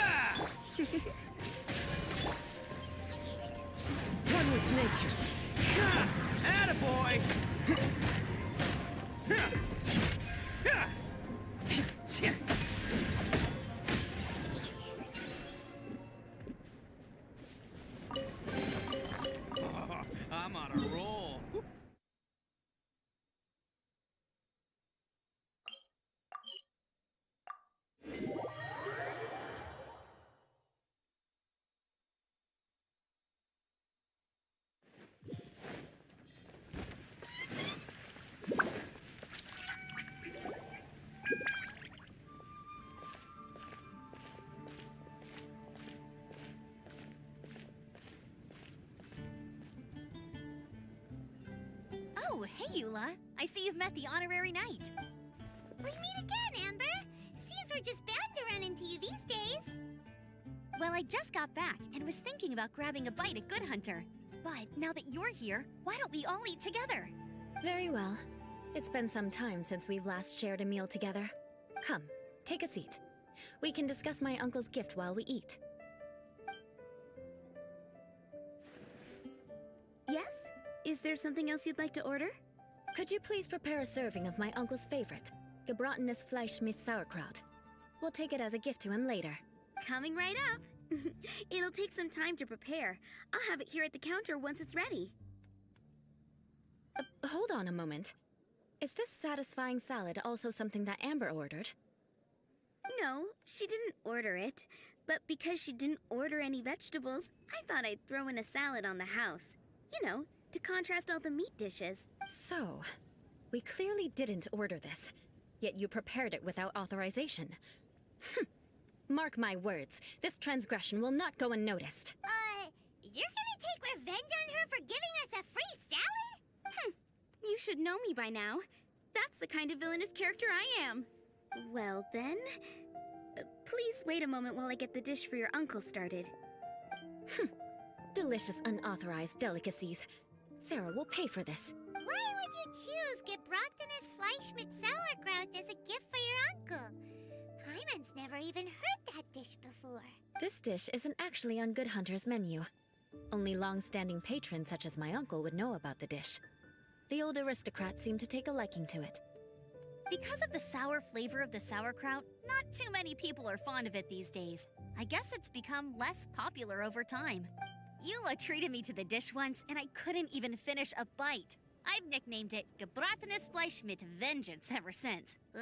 One with nature. Ha! Attaboy! Ha! Ha! Cha! Oh, I'm on a roll. Oh, hey, Eula. I see you've met the honorary knight. We meet again, Amber! Seems we're just bound to run into you these days. Well, I just got back and was thinking about grabbing a bite at Good Hunter. But now that you're here, why don't we all eat together? Very well. It's been some time since we've last shared a meal together. Come, take a seat. We can discuss my uncle's gift while we eat. Yes? Is there something else you'd like to order? Could you please prepare a serving of my uncle's favorite, gebratenes Fleisch mit Sauerkraut? We'll take it as a gift to him later. Coming right up. It'll take some time to prepare. I'll have it here at the counter once it's ready. Hold on a moment. Is this satisfying salad also something that Amber ordered? No, she didn't order it. But because she didn't order any vegetables, I thought I'd throw in a salad on the house. You know, to contrast all the meat dishes. So, we clearly didn't order this, yet you prepared it without authorization. Mark my words, this transgression will not go unnoticed. You're gonna take revenge on her for giving us a free salad? You should know me by now. That's the kind of villainous character I am. Well then, please wait a moment while I get the dish for your uncle started. Delicious unauthorized delicacies. Sarah will pay for this. Why would you choose gebratenes Fleisch mit Sauerkraut as a gift for your uncle? Hyman's never even heard that dish before. This dish isn't actually on Good Hunter's menu. Only long-standing patrons such as my uncle would know about the dish. The old aristocrats seem to take a liking to it. Because of the sour flavor of the sauerkraut, not too many people are fond of it these days. I guess it's become less popular over time. Eula treated me to the dish once, and I couldn't even finish a bite. I've nicknamed it gebratenes Fleisch mit Vengeance ever since. Ugh.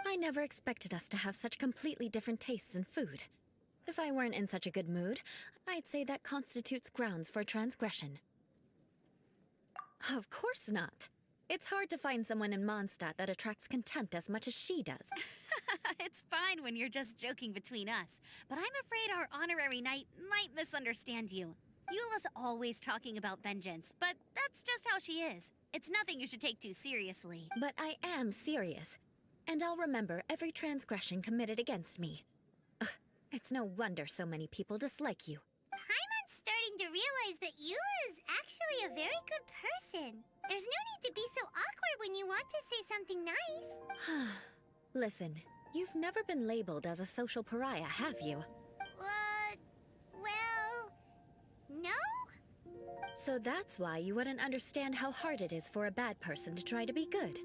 I never expected us to have such completely different tastes in food. If I weren't in such a good mood, I'd say that constitutes grounds for transgression. Of course not. It's hard to find someone in Mondstadt that attracts contempt as much as she does. It's fine when you're just joking between us, but I'm afraid our honorary knight might misunderstand you. Eula's always talking about vengeance, but that's just how she is. It's nothing you should take too seriously. But I am serious, and I'll remember every transgression committed against me. Ugh, it's no wonder so many people dislike you. Hyman's starting to realize that Eula is actually a very good person. There's no need to be so awkward when you want to say something nice. Listen, you've never been labeled as a social pariah, have you? Well, no? So that's why you wouldn't understand how hard it is for a bad person to try to be good.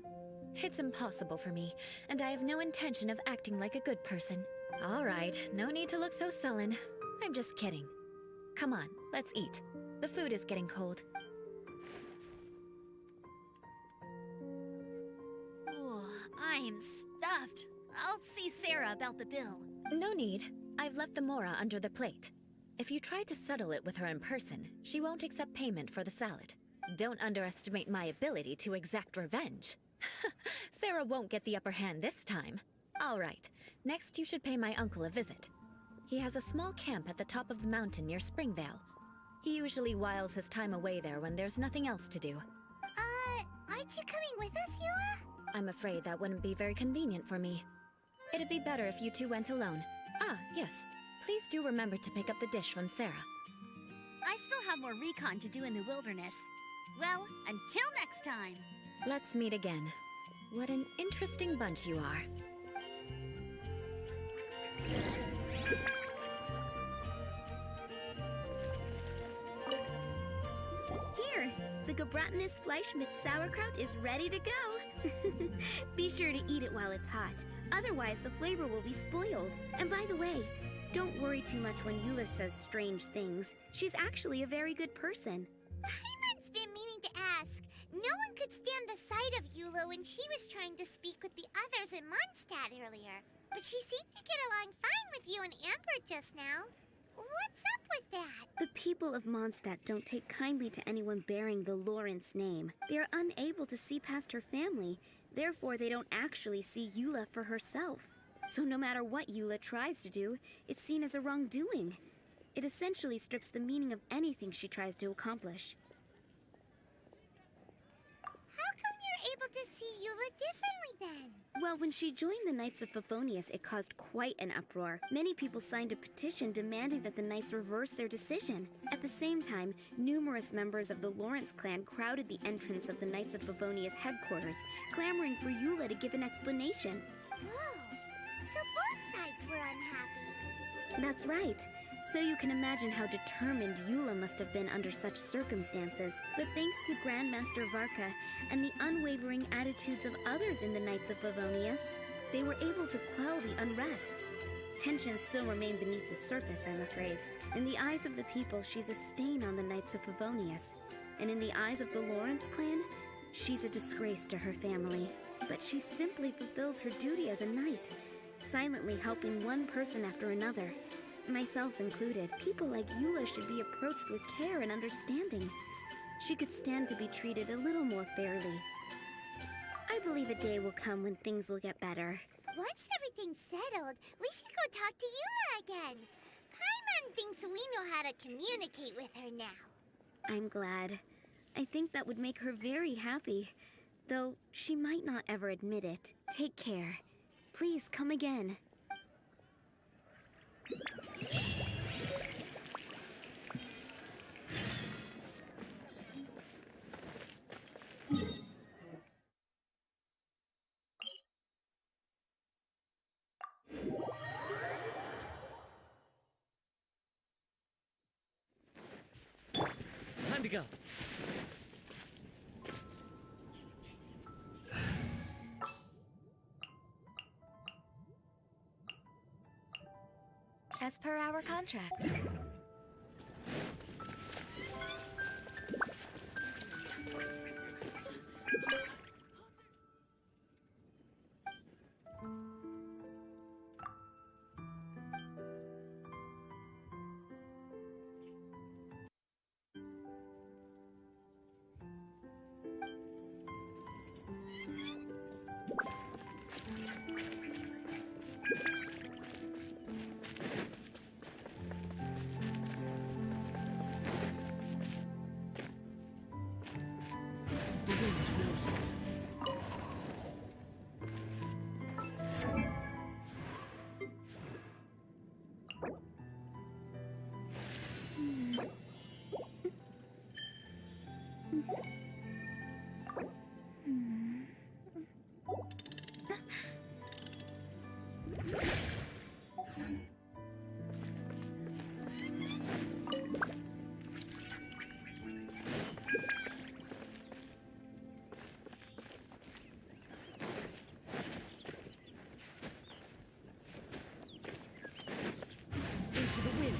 It's impossible for me, and I have no intention of acting like a good person. All right, no need to look so sullen. I'm just kidding. Come on, let's eat. The food is getting cold. I'm stuffed. I'll see Sarah about the bill. No need. I've left the mora under the plate. If you try to settle it with her in person, she won't accept payment for the salad. Don't underestimate my ability to exact revenge. Sarah won't get the upper hand this time. All right, next you should pay my uncle a visit. He has a small camp at the top of the mountain near Springvale. He usually whiles his time away there when there's nothing else to do. Aren't you coming with us, Eula? I'm afraid that wouldn't be very convenient for me. It'd be better if you two went alone. Ah, yes. Please do remember to pick up the dish from Sarah. I still have more recon to do in the wilderness. Well, until next time. Let's meet again. What an interesting bunch you are. Here, the gebratenes Fleisch mit Sauerkraut is ready to go. Be sure to eat it while it's hot. Otherwise, the flavor will be spoiled. And by the way, don't worry too much when Eula says strange things. She's actually a very good person. Hyman's been meaning to ask. No one could stand the sight of Eula when she was trying to speak with the others in Mondstadt earlier. But she seemed to get along fine with you and Amber just now. What's up with that? The people of Mondstadt don't take kindly to anyone bearing the Lawrence name. They are unable to see past her family. Therefore, they don't actually see Eula for herself. So no matter what Eula tries to do, it's seen as a wrongdoing. It essentially strips the meaning of anything she tries to accomplish. How come you're able to see Eula Eula differently then? Well, when she joined the Knights of Favonius, it caused quite an uproar. Many people signed a petition demanding that the Knights reverse their decision. At the same time, numerous members of the Lawrence clan crowded the entrance of the Knights of Favonius headquarters, clamoring for Eula to give an explanation. Whoa, so both sides were unhappy. That's right. So you can imagine how determined Eula must have been under such circumstances. But thanks to Grandmaster Varka and the unwavering attitudes of others in the Knights of Favonius, they were able to quell the unrest. Tensions still remain beneath the surface, I'm afraid. In the eyes of the people, she's a stain on the Knights of Favonius. And in the eyes of the Lawrence clan, she's a disgrace to her family. But she simply fulfills her duty as a knight, silently helping one person after another. Myself included. People like Eula should be approached with care and understanding. She could stand to be treated a little more fairly. I believe a day will come when things will get better. Once everything's settled, we should go talk to Eula again. Paimon thinks we know how to communicate with her now. I'm glad. I think that would make her very happy, though she might not ever admit it. Take care. Please come again. Time to go. As per our contract. The wind knows me. Into the wind.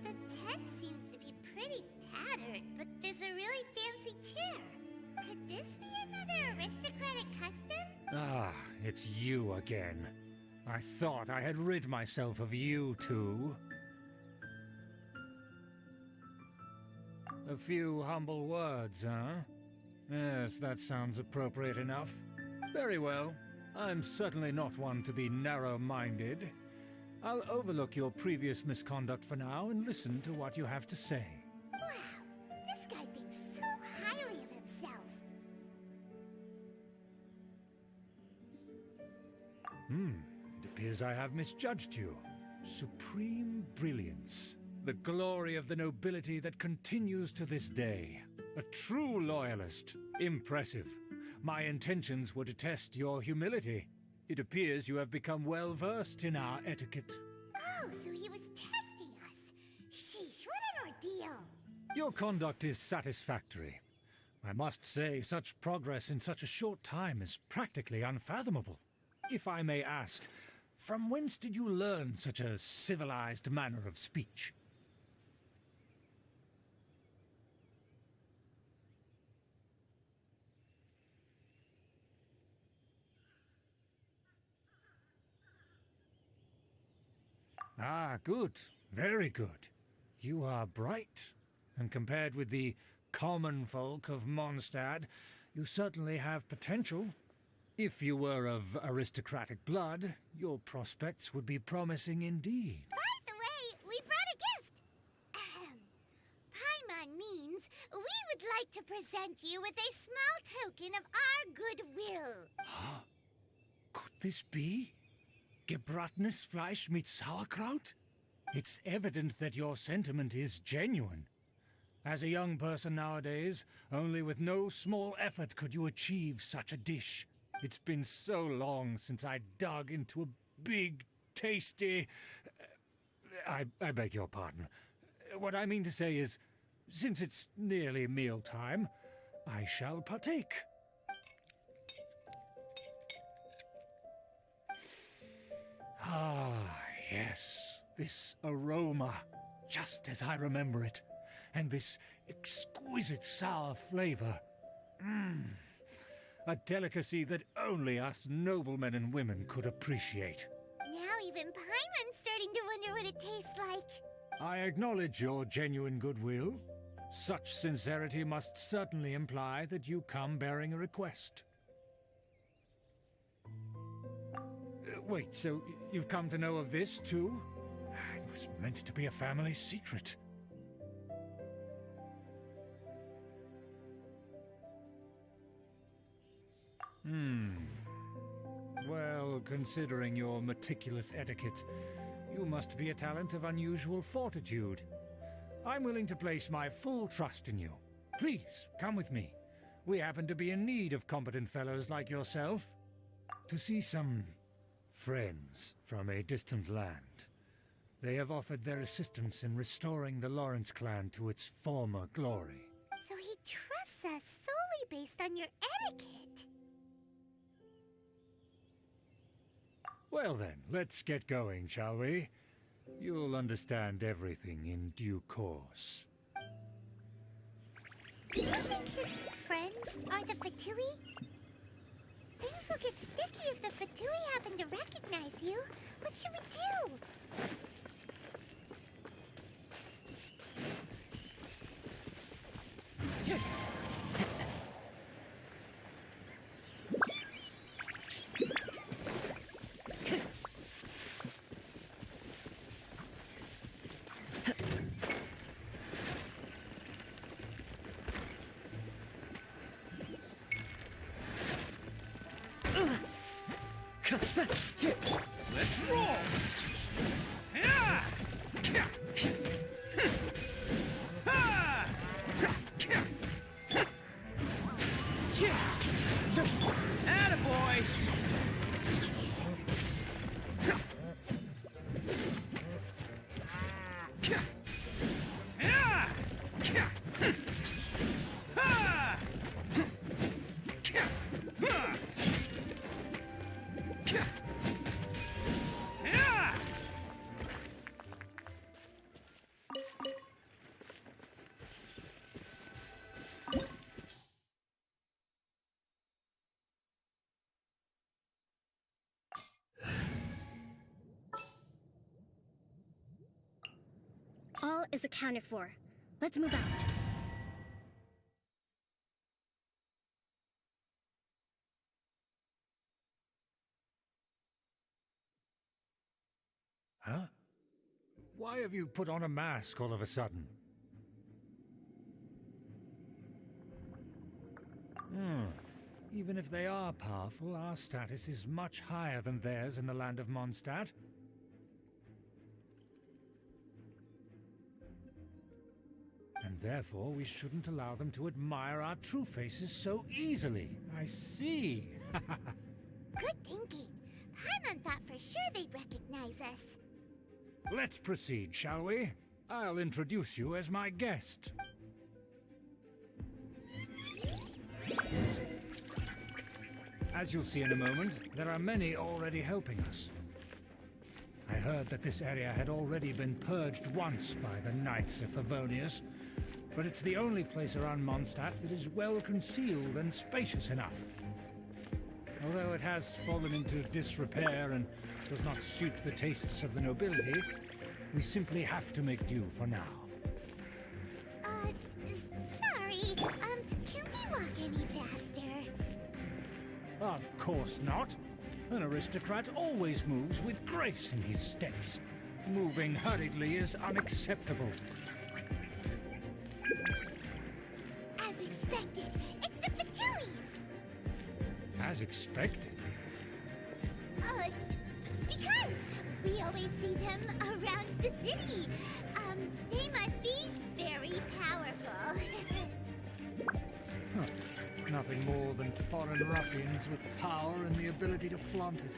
The tent seems to be pretty tattered, but there's a really fancy chair. Could this be another aristocratic custom? Ah, it's you again. I thought I had rid myself of you two. A few humble words, huh? Yes, that sounds appropriate enough. Very well. I'm certainly not one to be narrow-minded. I'll overlook your previous misconduct for now and listen to what you have to say. Wow, this guy thinks so highly of himself. It appears I have misjudged you. Supreme brilliance. The glory of the nobility that continues to this day. A true loyalist. Impressive. My intentions were to test your humility. It appears you have become well-versed in our etiquette. Oh, so he was testing us. Sheesh, what an ordeal. Your conduct is satisfactory. I must say, such progress in such a short time is practically unfathomable. If I may ask, from whence did you learn such a civilized manner of speech? Ah, good. Very good. You are bright, and compared with the common folk of Mondstadt, You certainly have potential. If you were of aristocratic blood, your prospects would be promising indeed. By the way, we brought a gift. Paimon means we would like to present you with a small token of our goodwill. Could this be? Gebratenes Fleisch mit Sauerkraut? It's evident that your sentiment is genuine. As a young person nowadays, only with no small effort could you achieve such a dish. It's been so long since I dug into a big, tasty... I beg your pardon. What I mean to say is, since it's nearly mealtime, I shall partake. Ah, yes, this aroma, just as I remember it, and this exquisite sour flavor. A delicacy that only us noblemen and women could appreciate. Now even Paimon's starting to wonder what it tastes like. I acknowledge your genuine goodwill. Such sincerity must certainly imply that you come bearing a request. Wait, so you've come to know of this, too? It was meant to be a family secret. Well, considering your meticulous etiquette, you must be a talent of unusual fortitude. I'm willing to place my full trust in you. Please, come with me. We happen to be in need of competent fellows like yourself. To see some friends from a distant land. They have offered their assistance in restoring the Lawrence clan to its former glory. So he trusts us solely based on your etiquette. Well then, let's get going, shall we? You'll understand everything in due course. Do you think his friends are the Fatui? Things will get sticky if the Fatui happen to recognize you. What should we do? Let's roll! Yeah! Attaboy! All is accounted for. Let's move out. Huh? Why have you put on a mask all of a sudden? Even if they are powerful, our status is much higher than theirs in the land of Mondstadt. And therefore, we shouldn't allow them to admire our true faces so easily. I see. Good thinking. Paimon thought for sure they'd recognize us. Let's proceed, shall we? I'll introduce you as my guest. As you'll see in a moment, there are many already helping us. I heard that this area had already been purged once by the Knights of Favonius, but it's the only place around Mondstadt that is well concealed and spacious enough. Although it has fallen into disrepair and does not suit the tastes of the nobility, we simply have to make do for now. Sorry, can we walk any faster? Of course not. An aristocrat always moves with grace in his steps. Moving hurriedly is unacceptable. As expected, it's the Fatui! As expected. Because we always see them around the city. They must be very powerful. Huh. Nothing more than foreign ruffians with power and the ability to flaunt it.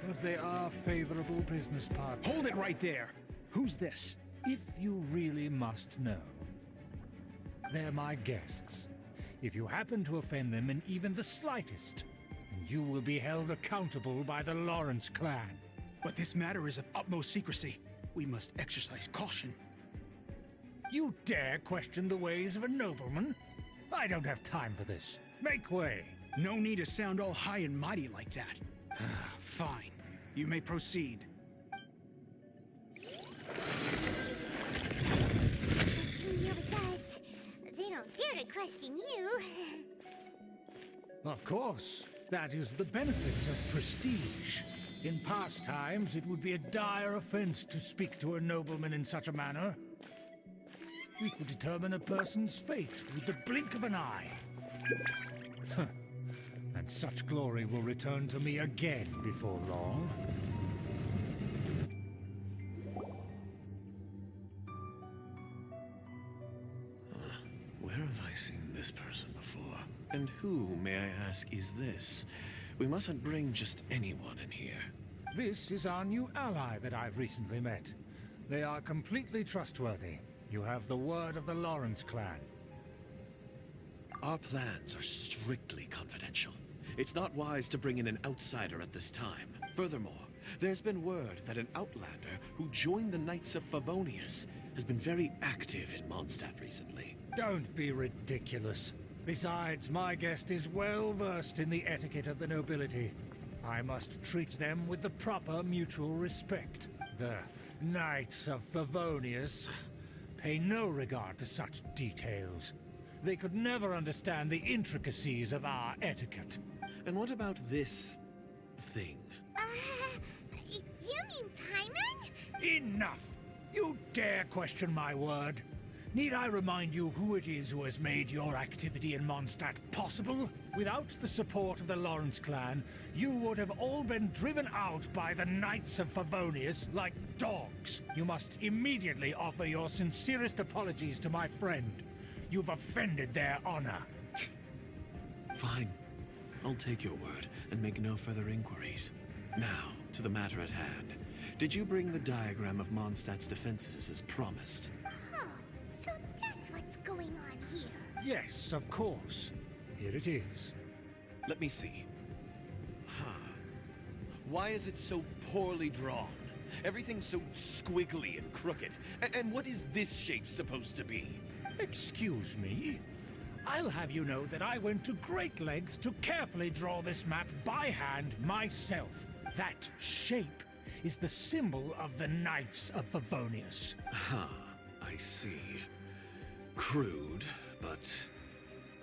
But they are favorable business partners. Hold it right there! Who's this? If you really must know. They're my guests. If you happen to offend them in even the slightest, then you will be held accountable by the Lawrence clan. But this matter is of utmost secrecy. We must exercise caution. You dare question the ways of a nobleman? I don't have time for this. Make way. No need to sound all high and mighty like that. Fine. You may proceed. Come here with us. They don't dare to question you. Of course. That is the benefit of prestige. In past times, it would be a dire offense to speak to a nobleman in such a manner. We could determine a person's fate with the blink of an eye. And such glory will return to me again before long. Where have I seen this person before? And who, may I ask, is this? We mustn't bring just anyone in here. This is our new ally that I've recently met. They are completely trustworthy. You have the word of the Lawrence clan. Our plans are strictly confidential. It's not wise to bring in an outsider at this time. Furthermore, there's been word that an outlander who joined the Knights of Favonius has been very active in Mondstadt recently. Don't be ridiculous. Besides, my guest is well versed in the etiquette of the nobility. I must treat them with the proper mutual respect. The Knights of Favonius pay no regard to such details. They could never understand the intricacies of our etiquette. And what about this thing? You mean Paimon? Enough! You dare question my word? Need I remind you who it is who has made your activity in Mondstadt possible? Without the support of the Lawrence clan, you would have all been driven out by the Knights of Favonius like dogs. You must immediately offer your sincerest apologies to my friend. You've offended their honor. Fine. I'll take your word and make no further inquiries. Now, to the matter at hand. Did you bring the diagram of Mondstadt's defenses as promised? So that's what's going on here. Yes, of course. Here it is. Let me see. Why is it so poorly drawn? Everything's so squiggly and crooked. And what is this shape supposed to be? Excuse me? I'll have you know that I went to great lengths to carefully draw this map by hand myself. That shape is the symbol of the Knights of Favonius. I see. Crude, but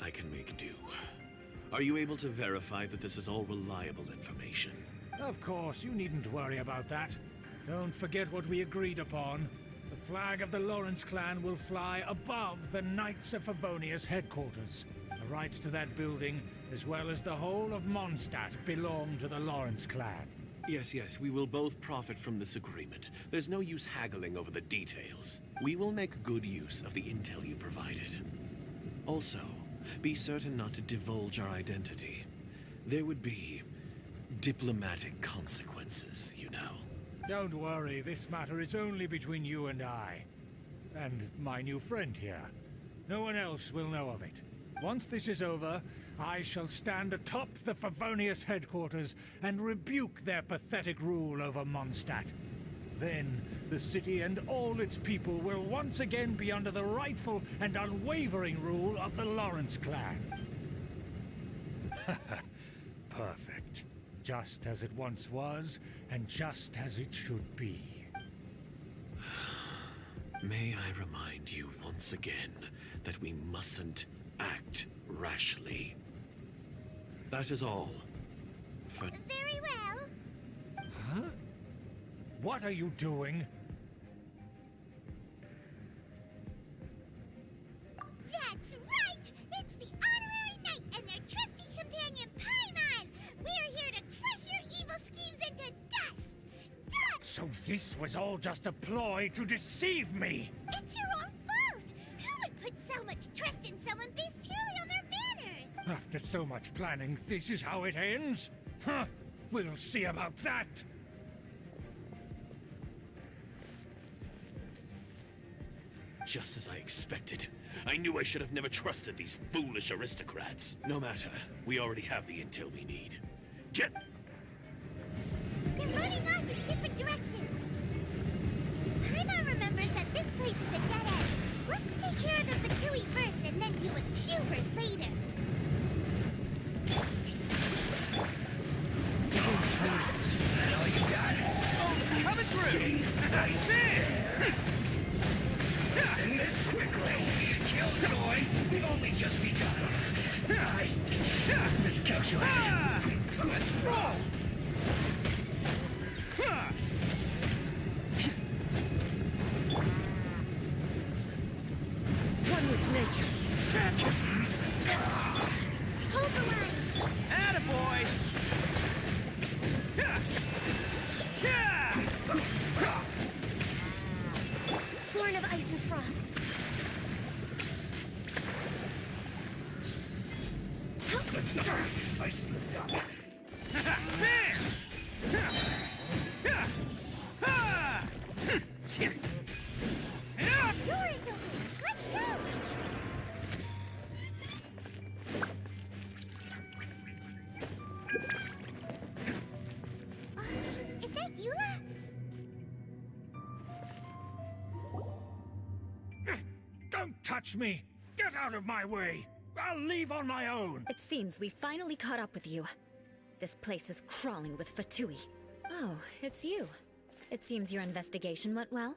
I can make do. Are you able to verify that this is all reliable information? Of course, you needn't worry about that. Don't forget what we agreed upon. The flag of the Lawrence clan will fly above the Knights of Favonius headquarters. The rights to that building, as well as the whole of Mondstadt, belong to the Lawrence clan. Yes, we will both profit from this agreement. There's no use haggling over the details. We will make good use of the intel you provided. Also, be certain not to divulge our identity. There would be diplomatic consequences, you know. Don't worry, this matter is only between you and I. And my new friend here. No one else will know of it. Once this is over, I shall stand atop the Favonius headquarters and rebuke their pathetic rule over Mondstadt. Then, the city and all its people will once again be under the rightful and unwavering rule of the Lawrence clan. Perfect. Just as it once was, and just as it should be. May I remind you once again that we mustn't act rashly. That is all. Very well. Huh? What are you doing? That's right! It's the Honorary Knight and their trusty companion, Paimon! We're here to crush your evil schemes into dust! Dust! So this was all just a ploy to deceive me! It's your own fault! Who would put so much trust in someone based purely on their manners? After so much planning, this is how it ends? Huh? We'll see about that! Just as I expected. I knew I should have never trusted these foolish aristocrats. No matter. We already have the intel we need. Get... They're running off in different directions. Paimon remembers that this place is a dead end. Let's take care of the Fatui first and then deal with Schubert later. That all you got? Oh, coming through! Right there! Listen this quickly. Killjoy, we've only just begun. I miscalculated. Let's roll! One with nature. Hold the line. Attaboy! Born of ice and frost. Let's not. I slipped up. Door is open. Let's go. Is that Eula? Don't touch me! Get out of my way! I'll leave on my own! It seems we finally caught up with you. This place is crawling with Fatui. Oh, it's you. It seems your investigation went well.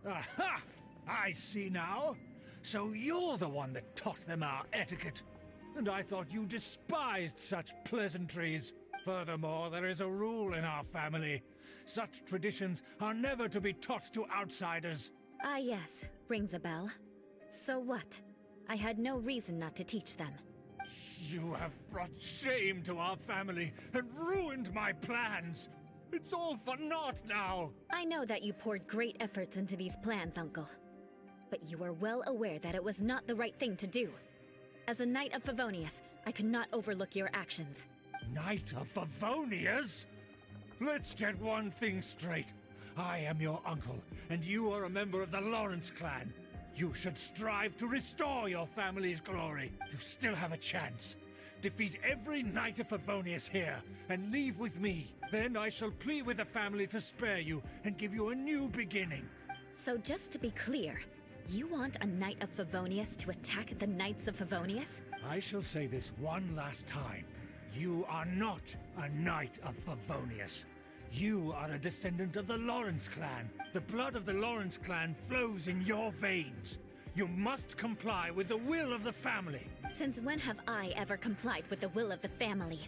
Aha! I see now. So you're the one that taught them our etiquette. And I thought you despised such pleasantries. Furthermore, there is a rule in our family. Such traditions are never to be taught to outsiders. Ah, yes. Rings a bell. So what? I had no reason not to teach them. You have brought shame to our family and ruined my plans. It's all for naught now. I know that you poured great efforts into these plans, Uncle. But you were well aware that it was not the right thing to do. As a Knight of Favonius, I could not overlook your actions. Knight of Favonius? Let's get one thing straight. I am your uncle, and you are a member of the Lawrence clan. You should strive to restore your family's glory. You still have a chance. Defeat every Knight of Favonius here, and leave with me. Then I shall plead with the family to spare you, and give you a new beginning. So just to be clear, you want a Knight of Favonius to attack the Knights of Favonius? I shall say this one last time. You are not a Knight of Favonius. You are a descendant of the Lawrence clan. The blood of the Lawrence clan flows in your veins. You must comply with the will of the family. Since when have I ever complied with the will of the family?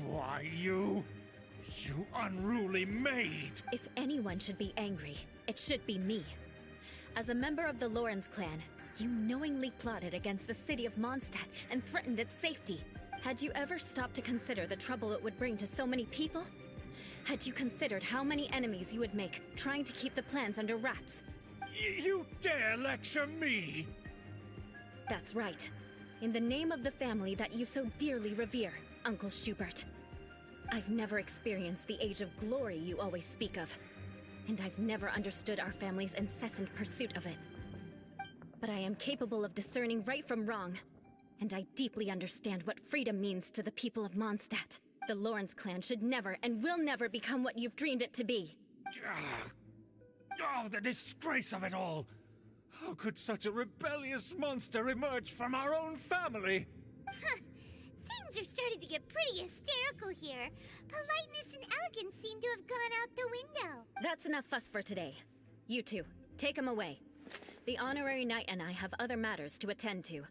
Why, you unruly maid! If anyone should be angry, it should be me. As a member of the Lawrence clan, you knowingly plotted against the city of Mondstadt and threatened its safety. Had you ever stopped to consider the trouble it would bring to so many people? Had you considered how many enemies you would make trying to keep the plans under wraps? You dare lecture me? That's right. In the name of the family that you so dearly revere, Uncle Schubert. I've never experienced the age of glory you always speak of, and I've never understood our family's incessant pursuit of it. But I am capable of discerning right from wrong, and I deeply understand what freedom means to the people of Mondstadt. The Lawrence clan should never and will never become what you've dreamed it to be. Oh, the disgrace of it all! How could such a rebellious monster emerge from our own family? Things are starting to get pretty hysterical here. Politeness and elegance seem to have gone out the window. That's enough fuss for today. You two, take him away. The Honorary Knight and I have other matters to attend to.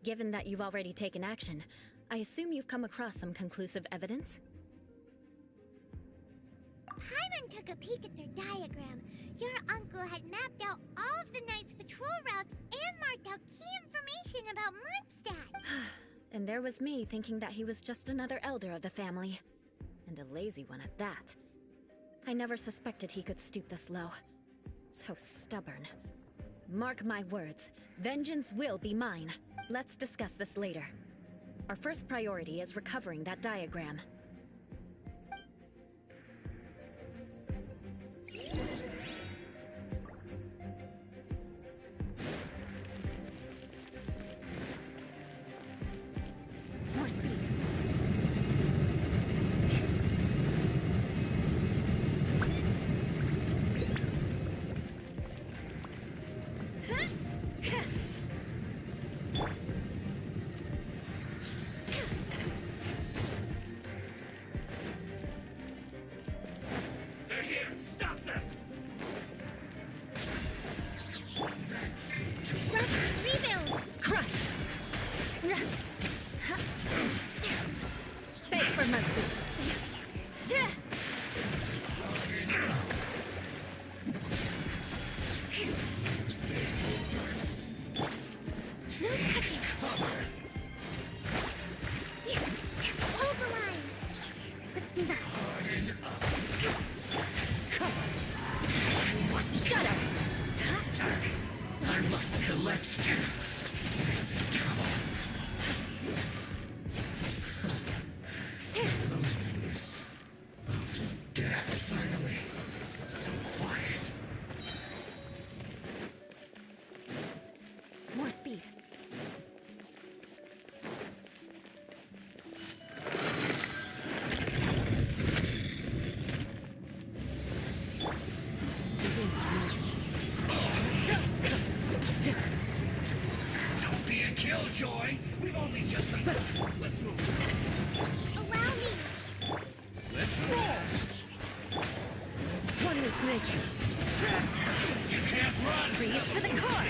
Given that you've already taken action, I assume you've come across some conclusive evidence? Paimon took a peek at their diagram. Your uncle had mapped out all of the Knight's patrol routes and marked out key information about Mondstadt. And there was me thinking that he was just another elder of the family. And a lazy one at that. I never suspected he could stoop this low. So stubborn. Mark my words, vengeance will be mine. Let's discuss this later. Our first priority is recovering that diagram. More speed. They're here! Stop them! Rebuild! Crush! Beg for mercy. No touching! Hold the line! Let's move on. Shut up! I must collect you. This is trouble. Loneliness of death, finally. So quiet. More speed. Don't be a killjoy. We've only just begun. Let's move. Allow me! Let's roll. One with nature. You can't run. Freeze to the core.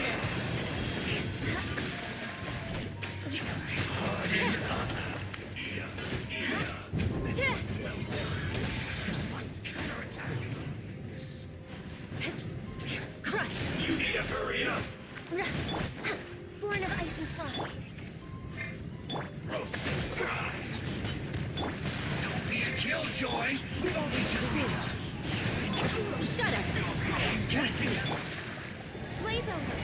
Crush. You need to hurry up. Born of ice and frost. Roast and fry. Don't be a killjoy. We've only just begun. Shut up. Get it. Blaze over.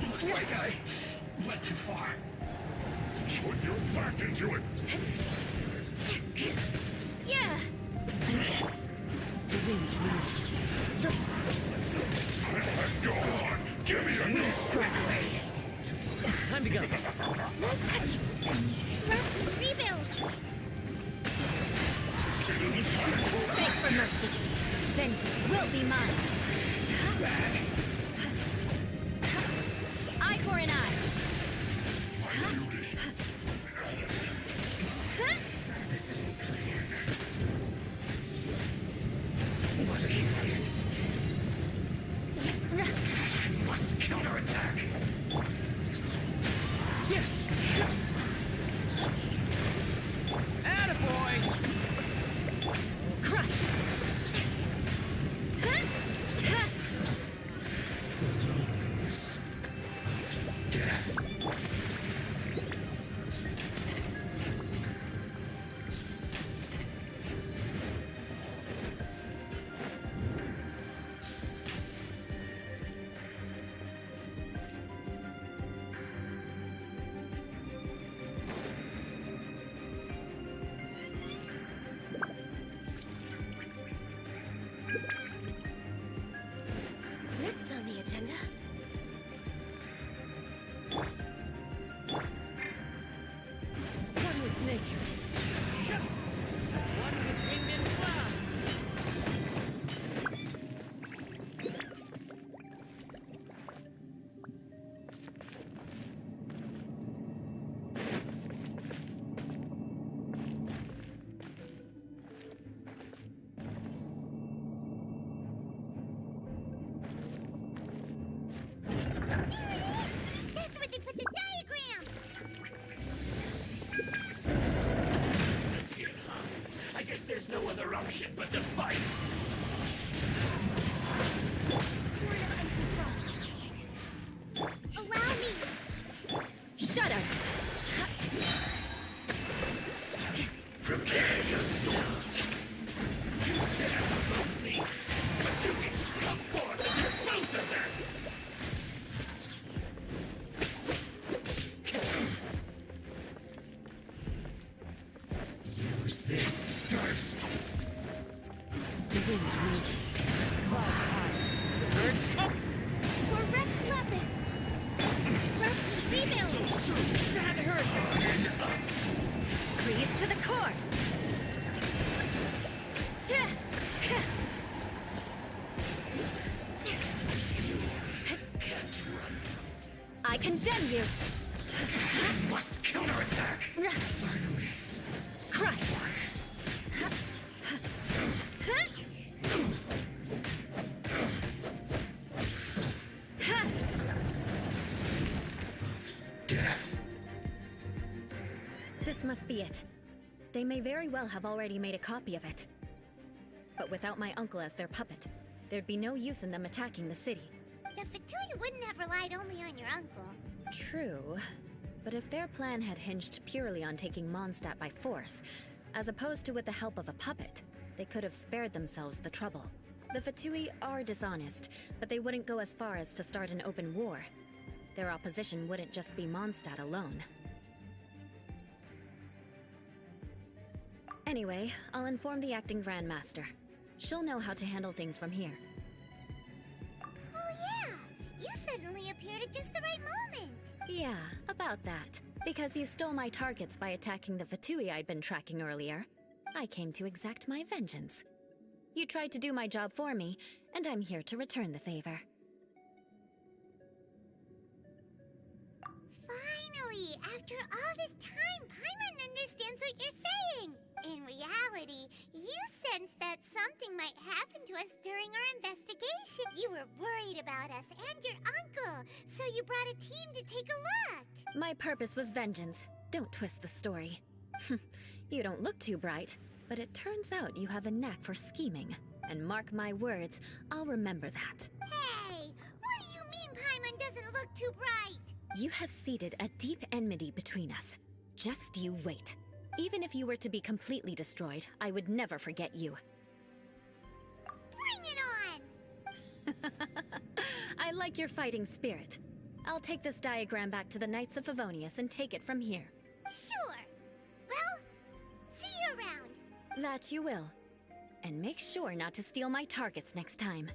Looks like I went too far. Put your back into it! Yeah! The wind's rising. Go on! Give me a go! Time to go. No touching! First, rebuild! Beg for mercy. Vengeance will be mine. Eye for an eye. This isn't clear. What idiots. I must counterattack. Attaboy! Crush! Death. Next on the agenda. I condemn you! We must counterattack! Finally. Crush! Death. This must be it. They may very well have already made a copy of it. But without my uncle as their puppet, there'd be no use in them attacking the city. The Fatui wouldn't have relied only on your uncle. True. But if their plan had hinged purely on taking Mondstadt by force, as opposed to with the help of a puppet, they could have spared themselves the trouble. The Fatui are dishonest, but they wouldn't go as far as to start an open war. Their opposition wouldn't just be Mondstadt alone. Anyway, I'll inform the acting Grandmaster. She'll know how to handle things from here. Oh yeah! You suddenly appeared at just the right moment! Yeah, about that. Because you stole my targets by attacking the Fatui I'd been tracking earlier, I came to exact my vengeance. You tried to do my job for me, and I'm here to return the favor. Finally! After all this time, Paimon understands what you're saying! In reality, you sensed that something might happen to us during our investigation. You were worried about us and your uncle, so you brought a team to take a look. My purpose was vengeance. Don't twist the story. You don't look too bright, but it turns out you have a knack for scheming. And mark my words, I'll remember that. Hey! What do you mean Paimon doesn't look too bright? You have seeded a deep enmity between us. Just you wait. Even if you were to be completely destroyed, I would never forget you. Bring it on! I like your fighting spirit. I'll take this diagram back to the Knights of Favonius and take it from here. Sure. Well, see you around. That you will. And make sure not to steal my targets next time.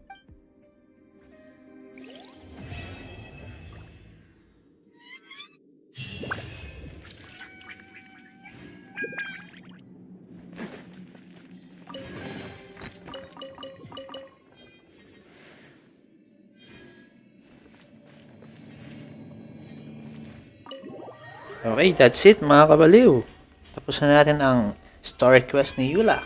Okay, that's it mga kabaliw. Tapos na natin ang story quest ni Eula.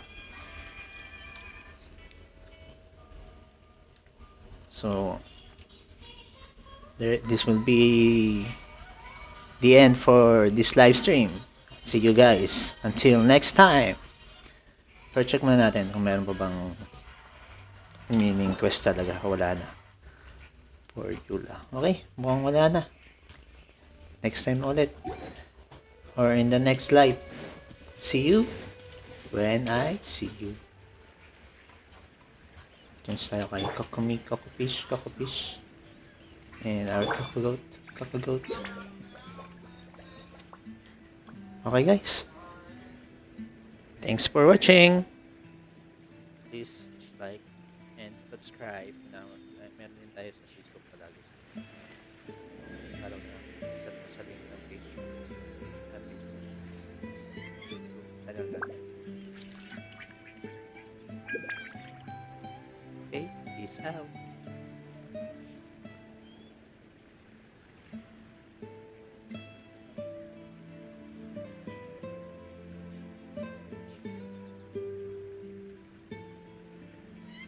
So, this will be the end for this live stream. See you guys. Until next time. Pero check muna natin kung meron pa bang meaning quest talaga. Wala na. For Eula. Okay, mukhang wala na. Next time ulit. Or in the next live. See you when I see you. Change tayo kay Kokumi, Kokopish. And our Kokogoat. Okay guys. Thanks for watching. Please like and subscribe. Now, meron din tayo sa Facebook palagi. Follow na sa link ng page sa Facebook. Channel natin. Okay, peace out.